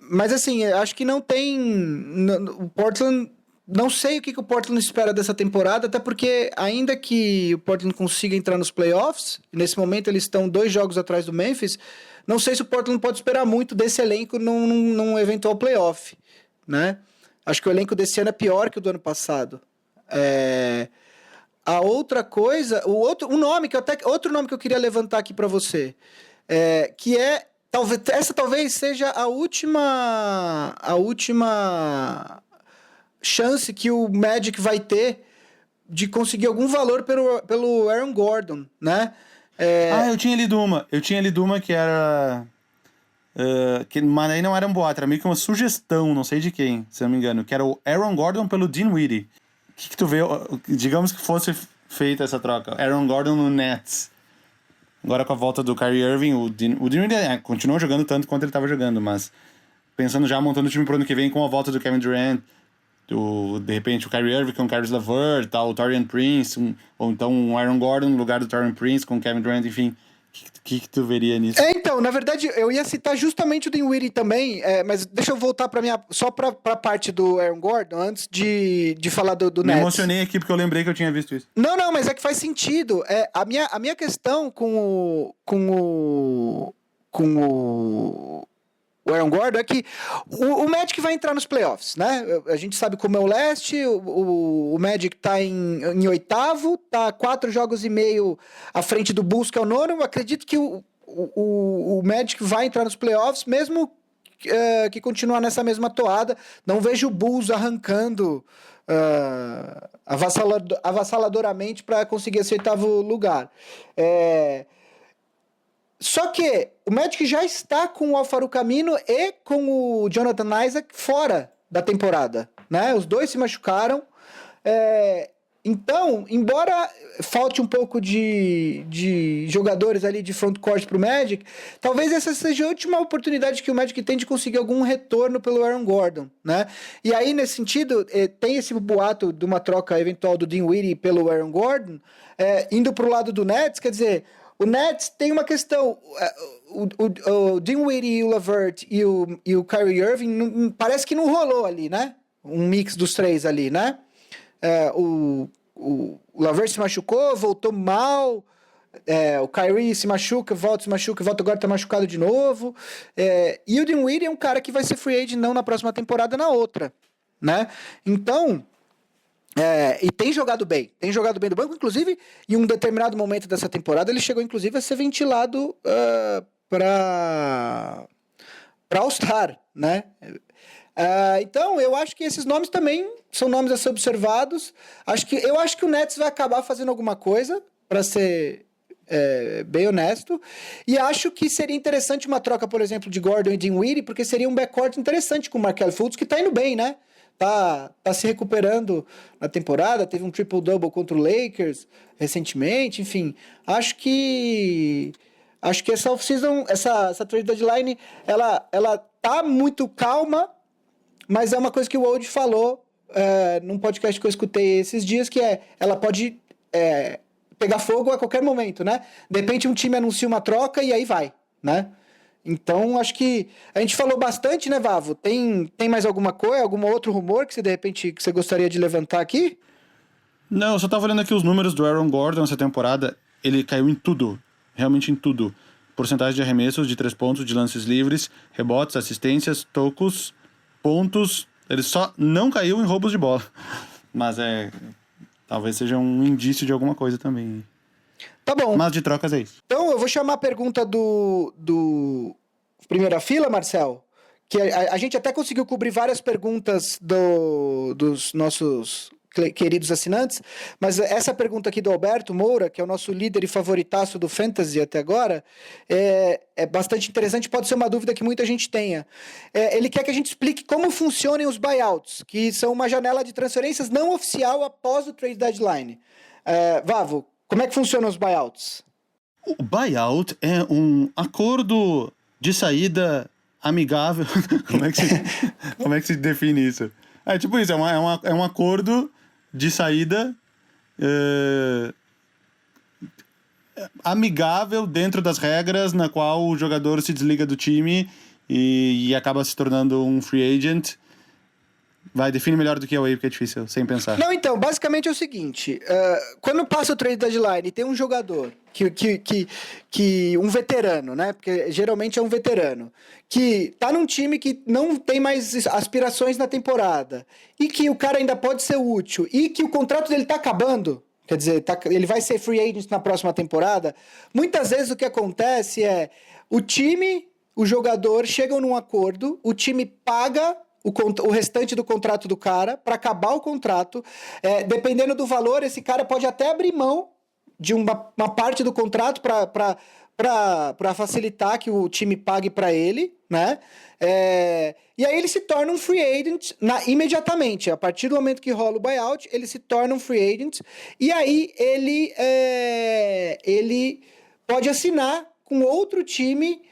Mas assim, acho que não tem... O Portland... Não sei o que o Portland espera dessa temporada, até porque ainda que o Portland consiga entrar nos playoffs, nesse momento eles estão 2 jogos atrás do Memphis, não sei se o Portland pode esperar muito desse elenco num eventual playoff, né? Acho que o elenco desse ano é pior que o do ano passado. A outra coisa... Outro nome que eu queria levantar aqui para você, que é... Essa talvez seja a última chance que o Magic vai ter de conseguir algum valor pelo Aaron Gordon, né? Eu tinha lido uma que era... mas aí não era um boato, era meio que uma sugestão, não sei de quem, se não me engano, que era o Aaron Gordon pelo Dinwiddie. O que tu vê? Digamos que fosse feita essa troca. Aaron Gordon no Nets. Agora com a volta do Kyrie Irving, o Dinwiddie continuou jogando tanto quanto ele estava jogando, mas pensando já montando o time pro ano que vem com a volta do Kevin Durant, de repente o Kyrie Irving com o Caris LeVert, o Taurean Prince, ou então um Aaron Gordon no lugar do Taurean Prince com o Kevin Durant, enfim... O que tu veria nisso? Então, na verdade, eu ia citar justamente o Dinwiddie também, mas deixa eu voltar só pra parte do Aaron Gordon, antes de falar do Nets. Me emocionei aqui porque eu lembrei que eu tinha visto isso. Não, mas é que faz sentido. A minha questão com o Aaron Gordon é que o Magic vai entrar nos playoffs, né? A gente sabe como é o leste, o Magic tá em 8º, tá 4 jogos e meio à frente do Bulls, que é o 9º. Eu acredito que o Magic vai entrar nos playoffs, mesmo que continuar nessa mesma toada. Não vejo o Bulls arrancando avassaladoramente para conseguir esse 8º lugar. Só que o Magic já está com o Al-Farouq Amino e com o Jonathan Isaac fora da temporada, né? Os dois se machucaram. Então, embora falte um pouco de jogadores ali de frontcourt para o Magic, talvez essa seja a última oportunidade que o Magic tem de conseguir algum retorno pelo Aaron Gordon, né? E aí, nesse sentido, tem esse boato de uma troca eventual do Dinwiddie pelo Aaron Gordon, indo para o lado do Nets, quer dizer... O Nets tem uma questão, o Dinwiddie, o LeVert e o Kyrie Irving, parece que não rolou ali, né? Um mix dos 3 ali, né? O LeVert se machucou, voltou mal, O Kyrie se machuca, volta, agora tá machucado de novo. E o Dinwiddie é um cara que vai ser free agent não na próxima temporada, na outra, né? Então, e tem jogado bem do banco, inclusive, em um determinado momento dessa temporada, ele chegou, inclusive, a ser ventilado para All-Star, né? Então, eu acho que esses nomes também são nomes a ser observados. Eu acho que o Nets vai acabar fazendo alguma coisa, para ser bem honesto. E acho que seria interessante uma troca, por exemplo, de Gordon e Dinwiddie, porque seria um backcourt interessante com o Markelle Fultz, que tá indo bem, né? Tá se recuperando na temporada, teve um triple-double contra o Lakers recentemente, enfim. Acho que essa off-season, essa trade deadline, ela tá muito calma, mas é uma coisa que o Woj falou num podcast que eu escutei esses dias, que ela pode pegar fogo a qualquer momento, né? De repente um time anuncia uma troca e aí vai, né? Então, acho que a gente falou bastante, né, Vavo? Tem mais alguma coisa, algum outro rumor que você gostaria de levantar aqui? Não, eu só tava olhando aqui os números do Aaron Gordon essa temporada. Ele caiu em tudo, realmente em tudo. Porcentagem de arremessos de 3 pontos, de lances livres, rebotes, assistências, tocos, pontos. Ele só não caiu em roubos de bola. Mas talvez seja um indício de alguma coisa também. Tá bom. Mas de trocas é isso. Então, eu vou chamar a pergunta do Primeira Fila, Marcel, que a gente até conseguiu cobrir várias perguntas dos nossos queridos assinantes, mas essa pergunta aqui do Alberto Moura, que é o nosso líder e favoritaço do Fantasy até agora, é bastante interessante, pode ser uma dúvida que muita gente tenha. Ele quer que a gente explique como funcionam os buyouts, que são uma janela de transferências não oficial após o trade deadline. Vavo, como é que funcionam os buyouts? O buyout é um acordo de saída amigável. Como é que se define isso? É tipo isso, é um acordo de saída amigável dentro das regras, na qual o jogador se desliga do time e acaba se tornando um free agent. Vai, define melhor do que eu aí, porque é difícil, sem pensar. Não, então, basicamente é o seguinte, quando passa o trade deadline e tem um jogador, um veterano, né, porque geralmente é um veterano, que tá num time que não tem mais aspirações na temporada, e que o cara ainda pode ser útil, e que o contrato dele tá acabando, quer dizer, ele vai ser free agent na próxima temporada, muitas vezes o que acontece o jogador chegam num acordo, o time paga o restante do contrato do cara, para acabar o contrato. Dependendo do valor, esse cara pode até abrir mão de uma parte do contrato para facilitar que o time pague para ele, né? E aí ele se torna um free agent imediatamente. A partir do momento que rola o buyout, ele se torna um free agent. E aí ele pode assinar com outro time...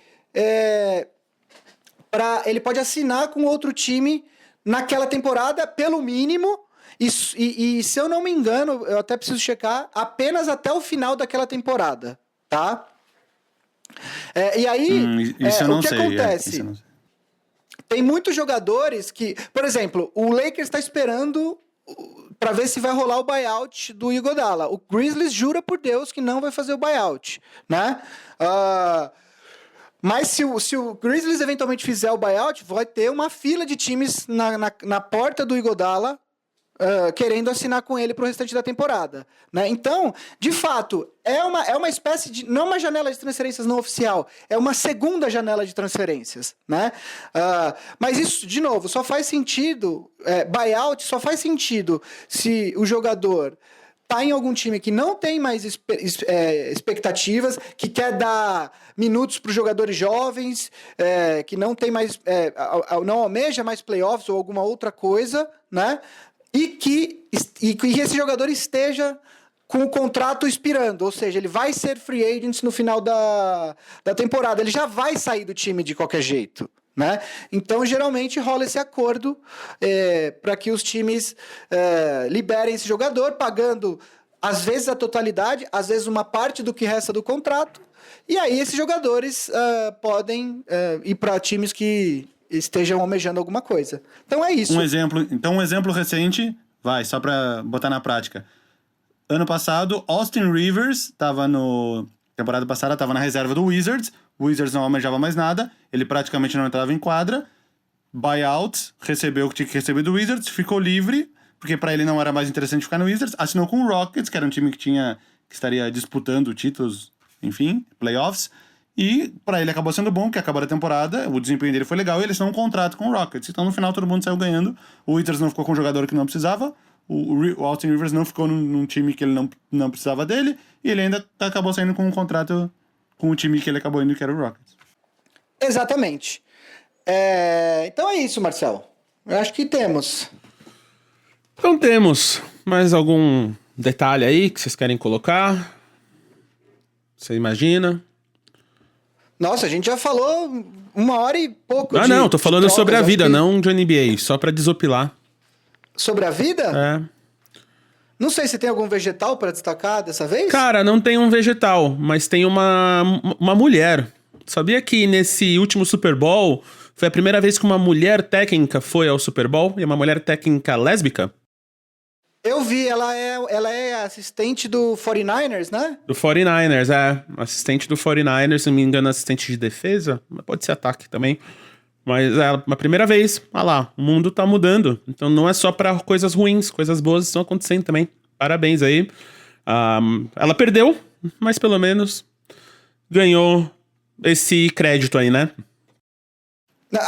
ele pode assinar com outro time naquela temporada, pelo mínimo, e se eu não me engano, eu até preciso checar, apenas até o final daquela temporada, tá? E aí, isso eu não o que sei, acontece? Isso eu não sei. Tem muitos jogadores que... Por exemplo, o Lakers está esperando para ver se vai rolar o buyout do Iguodala. O Grizzlies jura por Deus que não vai fazer o buyout, né? Mas se o Grizzlies eventualmente fizer o buyout, vai ter uma fila de times na porta do Iguodala querendo assinar com ele pro restante da temporada, né? Então, de fato, é uma espécie de... Não uma janela de transferências não oficial, é uma segunda janela de transferências, né? Mas isso, de novo, só faz sentido... buyout só faz sentido se o jogador... tá em algum time que não tem mais expectativas, que quer dar minutos para os jogadores jovens, que não tem mais, não almeja mais playoffs ou alguma outra coisa, né? E que esse jogador esteja com o contrato expirando, ou seja, ele vai ser free agent no final da temporada, ele já vai sair do time de qualquer jeito, né? Então, geralmente, rola esse acordo para que os times liberem esse jogador, pagando, às vezes, a totalidade, às vezes, uma parte do que resta do contrato, e aí esses jogadores podem ir para times que estejam almejando alguma coisa. Então, é isso. Um exemplo recente, só para botar na prática. Ano passado, Austin Rivers temporada passada tava na reserva do Wizards. O Wizards não almejava mais nada. Ele praticamente não entrava em quadra. Buyout, recebeu o que tinha que receber do Wizards, ficou livre, porque pra ele não era mais interessante ficar no Wizards. Assinou com o Rockets, que era um time que estaria disputando títulos, enfim, playoffs. E pra ele acabou sendo bom, porque acabou a temporada, o desempenho dele foi legal e ele assinou um contrato com o Rockets. Então no final todo mundo saiu ganhando. O Wizards não ficou com um jogador que não precisava. O Austin Rivers não ficou num time que ele não precisava dele. E ele ainda acabou saindo com um contrato com o time que ele acabou indo, que era o Rockets. Exatamente. Então é isso, Marcelo. Eu acho que temos. Então temos mais algum detalhe aí que vocês querem colocar? Você imagina? Nossa, a gente já falou 1h e pouco. Não, tô falando trocas, sobre a vida, que... não de NBA, só pra desopilar. Sobre a vida? É. Não sei se tem algum vegetal pra destacar dessa vez. Cara, não tem um vegetal, mas tem uma mulher. Sabia que nesse último Super Bowl foi a primeira vez que uma mulher técnica foi ao Super Bowl? E uma mulher técnica lésbica? Eu vi, ela é assistente do 49ers, né? Do 49ers, assistente do 49ers, se não me engano, assistente de defesa. Pode ser ataque também. Mas é a primeira vez. Olha lá, o mundo tá mudando. Então não é só pra coisas ruins, coisas boas estão acontecendo também. Parabéns aí. Ela perdeu, mas pelo menos ganhou esse crédito aí, né?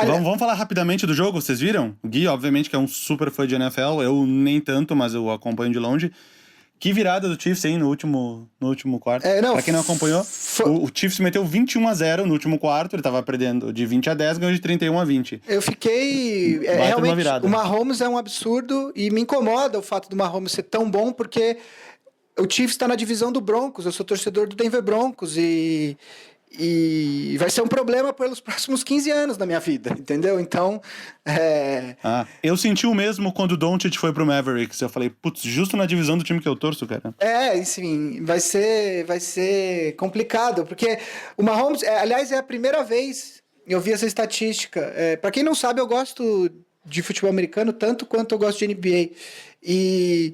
Vamos falar rapidamente do jogo, vocês viram? O Gui, obviamente, que é um super fã de NFL, eu nem tanto, mas eu acompanho de longe. Que virada do Chiefs, hein, no último quarto. Pra quem não acompanhou, o Chiefs meteu 21-0 no último quarto, ele tava perdendo de 20-10, ganhou de 31-20. Eu fiquei... realmente, o Mahomes é um absurdo e me incomoda o fato do Mahomes ser tão bom, porque o Chiefs tá na divisão do Broncos, eu sou torcedor do Denver Broncos e vai ser um problema pelos próximos 15 anos da minha vida, entendeu? Então, eu senti o mesmo quando o Doncic foi pro Mavericks. Eu falei, putz, justo na divisão do time que eu torço, cara. Enfim, vai ser complicado, porque o Mahomes, aliás, é a primeira vez eu vi essa estatística. Pra quem não sabe, eu gosto de futebol americano tanto quanto eu gosto de NBA. E...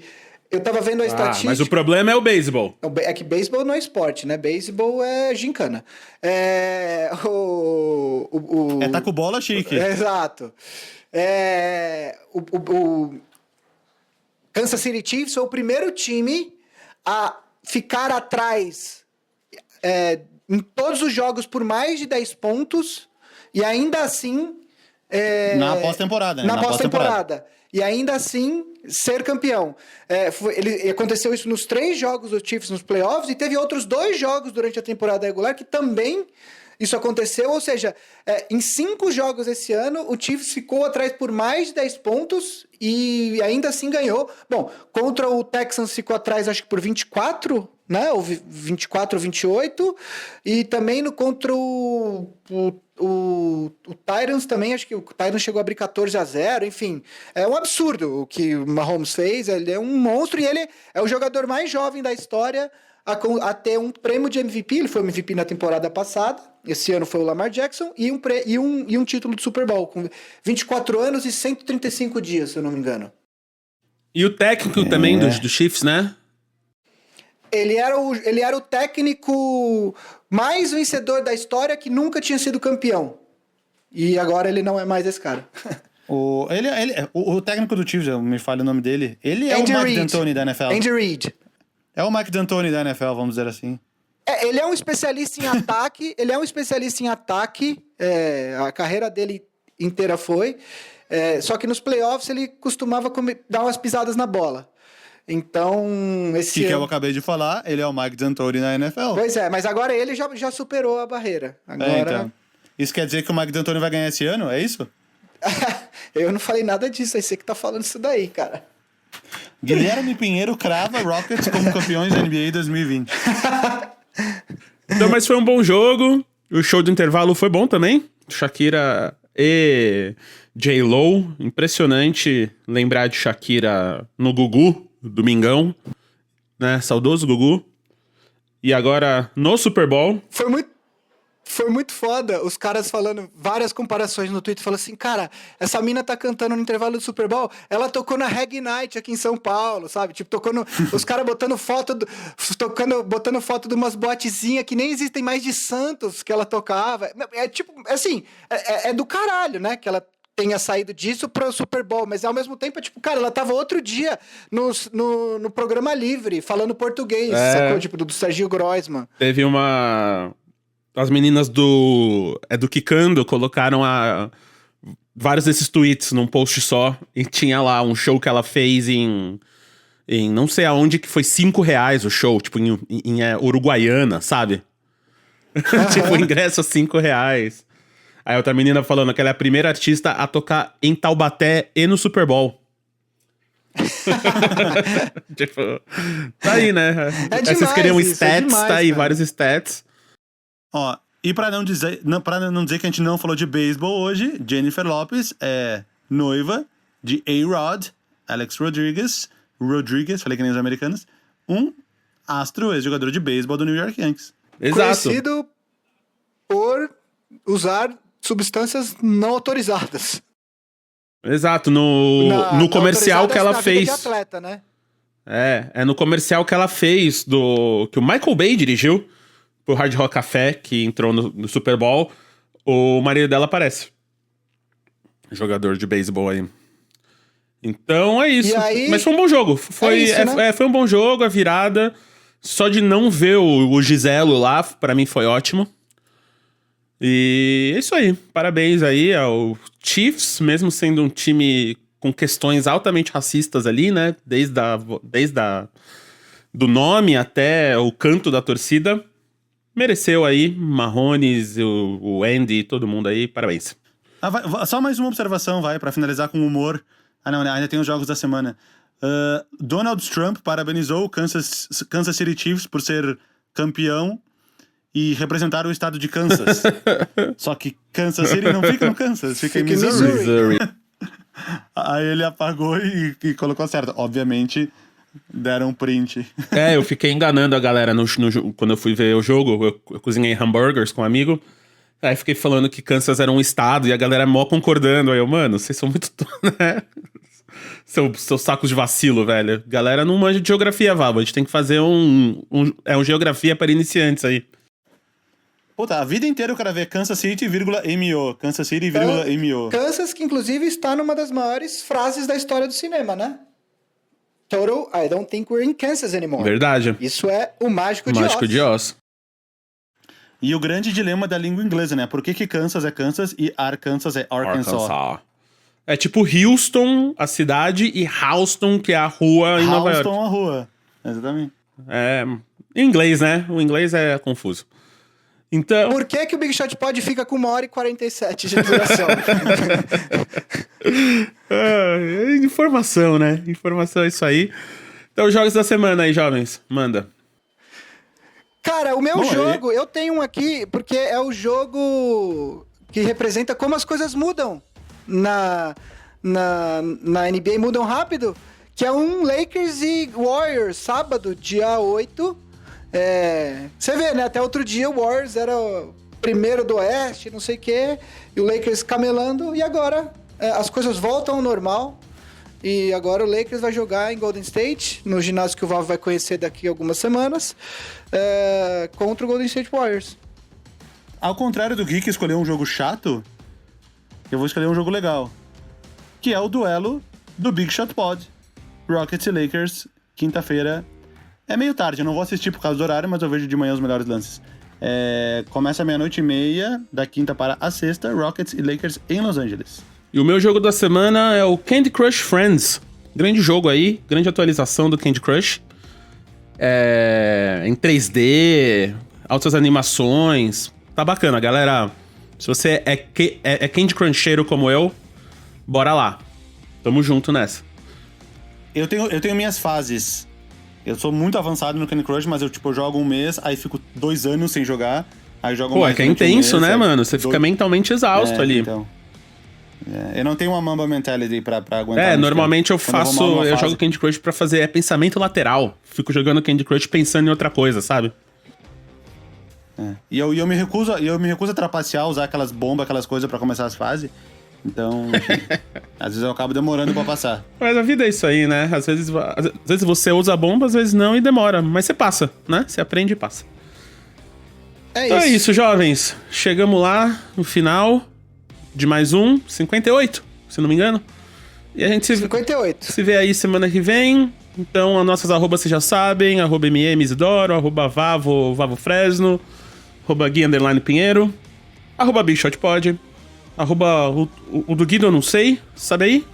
eu tava vendo a estatística... mas o problema é o beisebol. É que beisebol não é esporte, né? Beisebol é gincana. Tá com bola chique. Exato. O Kansas City Chiefs foi o primeiro time a ficar atrás em todos os jogos por mais de 10 pontos e ainda assim... na pós-temporada, né? Na pós-temporada. E ainda assim ser campeão. Aconteceu isso nos 3 jogos do Chiefs nos playoffs e teve outros 2 jogos durante a temporada regular que também isso aconteceu. Ou seja, em 5 jogos esse ano, o Chiefs ficou atrás por mais de 10 pontos e ainda assim ganhou. Bom, contra o Texans ficou atrás acho que por 24, né? Ou 24 ou 28. E também contra o Titans também, acho que o Titans chegou a abrir 14-0, enfim. É um absurdo o que o Mahomes fez, ele é um monstro e ele é o jogador mais jovem da história a ter um prêmio de MVP, ele foi MVP na temporada passada, esse ano foi o Lamar Jackson, e um título de Super Bowl, com 24 anos e 135 dias, se eu não me engano. E o técnico também do Chiefs, né? Ele era o técnico mais vencedor da história que nunca tinha sido campeão. E agora ele não é mais esse cara. O técnico do Chiefs, me falha o nome dele, ele é Andy o Mike Reid. D'Antoni da NFL. Andy Reid. É o Mike D'Antoni da NFL, vamos dizer assim. Ele é um especialista em ataque. A carreira dele inteira foi. Só que nos playoffs ele costumava dar umas pisadas na bola. Então, que eu acabei de falar, ele é o Mike D'Antoni na NFL. Pois é, mas agora ele já superou a barreira. Agora... então. Isso quer dizer que o Mike D'Antoni vai ganhar esse ano? É isso? Eu não falei nada disso, aí você que tá falando isso daí, cara. Guilherme Pinheiro crava Rockets como campeões da NBA 2020. Então, mas foi um bom jogo. O show do intervalo foi bom também. Shakira e J-Lo. Impressionante lembrar de Shakira no Gugu, domingão. Né? Saudoso Gugu. E agora no Super Bowl. Foi muito... Foi muito foda os caras falando várias comparações no Twitter, falando assim, cara, essa mina tá cantando no intervalo do Super Bowl, ela tocou na Reggae Night aqui em São Paulo, sabe? Tipo, tocou no... os caras botando foto de umas boatezinhas que nem existem mais de Santos que ela tocava. É tipo, assim, é do caralho, né? Que ela tenha saído disso pro Super Bowl, mas ao mesmo tempo, tipo, cara, ela tava outro dia no programa livre, falando português, sacou? Tipo, do Serginho Groisman. Teve uma... As meninas do Quicando colocaram vários desses tweets num post só. E tinha lá um show que ela fez em não sei aonde, que foi R$5 o show. Tipo, em Uruguaiana, sabe? Tipo, o ingresso R$5. Aí outra menina falando que ela é a primeira artista a tocar em Taubaté e no Super Bowl. Tipo, tá aí, né? Vocês queriam stats, tá aí, cara. Vários stats. Ó, e pra não dizer que a gente não falou de beisebol hoje, Jennifer Lopez é noiva de A-Rod, Alex Rodriguez, falei que nem os americanos, um astro, ex-jogador de beisebol do New York Yankees. Exato. Conhecido por usar substâncias não autorizadas. Exato, no comercial que ela fez. De atleta, né? É no comercial que ela fez, que o Michael Bay dirigiu, pro Hard Rock Café, que entrou no Super Bowl, o marido dela aparece. Jogador de beisebol aí. Então é isso. Aí, mas foi um bom jogo. Foi um bom jogo, a virada. Só de não ver o Giselo lá, pra mim foi ótimo. E é isso aí. Parabéns aí ao Chiefs, mesmo sendo um time com questões altamente racistas ali, né? Desde do nome até o canto da torcida. Mereceu aí, Mahomes, o Andy, todo mundo aí, parabéns. Só mais uma observação, pra finalizar com humor. Não, ainda tem os jogos da semana. Donald Trump parabenizou o Kansas City Chiefs por ser campeão e representar o estado de Kansas. Só que Kansas City não fica no Kansas, fica em Missouri. Aí ele apagou e colocou certo. Obviamente... deram um print. Eu fiquei enganando a galera quando eu fui ver o jogo. Eu cozinhei hambúrgueres com um amigo. Aí fiquei falando que Kansas era um estado e a galera mó concordando. Aí eu, mano, vocês são muito... né? Seus sacos de vacilo, velho. Galera não manja de geografia, Vava. A gente tem que fazer um geografia para iniciantes aí. Puta, a vida inteira eu quero ver Kansas City, M.O. Kansas City, M.O. Kansas, que inclusive está numa das maiores frases da história do cinema, né? Total, I don't think we're in Kansas anymore. Verdade. Isso é o Mágico de Oz. Mágico de Oz. E o grande dilema da língua inglesa, né? Por que Kansas é Kansas e Arkansas é Arkansas? É tipo Houston, a cidade, e Houston, que é a rua em Nova York. Houston, a rua. Exatamente. Em inglês, né? O inglês é confuso. Então... Por que o Big Shot Pod fica com 1h47 de duração? Informação, né? Informação é isso aí. Então, os jogos da semana aí, jovens. Manda. Cara, o meu jogo, eu tenho um aqui, porque é o jogo que representa como as coisas mudam na NBA, mudam rápido, que é um Lakers e Warriors, sábado, dia 8. Você vê, né? Até outro dia o Warriors era o primeiro do Oeste, não sei o quê, e o Lakers camelando, e agora as coisas voltam ao normal. E agora o Lakers vai jogar em Golden State, no ginásio que o Valve vai conhecer daqui a algumas semanas, contra o Golden State Warriors. Ao contrário do Gui, que escolheu um jogo chato, eu vou escolher um jogo legal, que é o duelo do Big Shot Pod. Rockets e Lakers, quinta-feira. É meio tarde, eu não vou assistir por causa do horário, mas eu vejo de manhã os melhores lances. Começa 00:30, da quinta para a sexta, Rockets e Lakers em Los Angeles. E o meu jogo da semana é o Candy Crush Friends. Grande jogo aí, grande atualização do Candy Crush. Em 3D, altas animações. Tá bacana, galera. Se você é Candy Cruncheiro como eu, bora lá. Tamo junto nessa. Eu tenho minhas fases. Eu sou muito avançado no Candy Crush, mas eu jogo um mês, aí fico 2 anos sem jogar, aí jogo mais. Pô, é que é intenso, né, mano? Você fica mentalmente exausto ali. Então. Eu não tenho uma Mamba Mentality pra aguentar. Normalmente eu jogo Candy Crush pra fazer pensamento lateral. Fico jogando Candy Crush pensando em outra coisa, sabe? E eu me recuso a trapacear, usar aquelas bombas, aquelas coisas pra começar as fases. Então, enfim, às vezes eu acabo demorando pra passar. Mas a vida é isso aí, né? Às vezes você usa a bomba, às vezes não e demora. Mas você passa, né? Você aprende e passa. Então é isso, jovens. Chegamos lá no final de mais um, 58, se não me engano. E a gente 58. se vê aí semana que vem. Então, as nossas arrobas vocês já sabem. @MM_Isidoro, @Vavo Fresno, @Gui_Pinheiro, @BigShotPod, o do Guido eu não sei, sabe aí?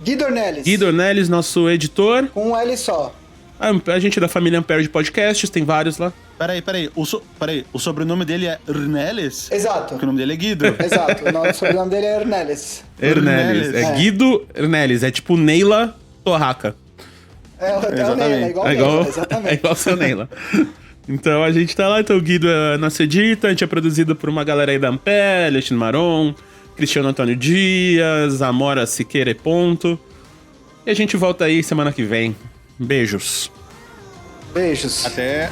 Gui Dornelles. Gui Dornelles, nosso editor. Com um L só. A gente é da família Ampere de podcasts, tem vários lá. Peraí. O sobrenome dele é Ornelis? Exato. Porque o nome dele é Guido. Exato. O sobrenome dele é Ornelles. Ornelis. É Guido Ornelis. É tipo Neila Torraca. É o Neila, é igual o Neila, exatamente. É igual o seu Neila. Então a gente tá lá, então o Guido é nosso edita, a gente é produzido por uma galera aí da Ampere, Alexandre Maron, Cristiano Antônio Dias, Amora Siqueira e Ponto. E a gente volta aí semana que vem. Beijos. Beijos. Até...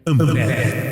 Ampere.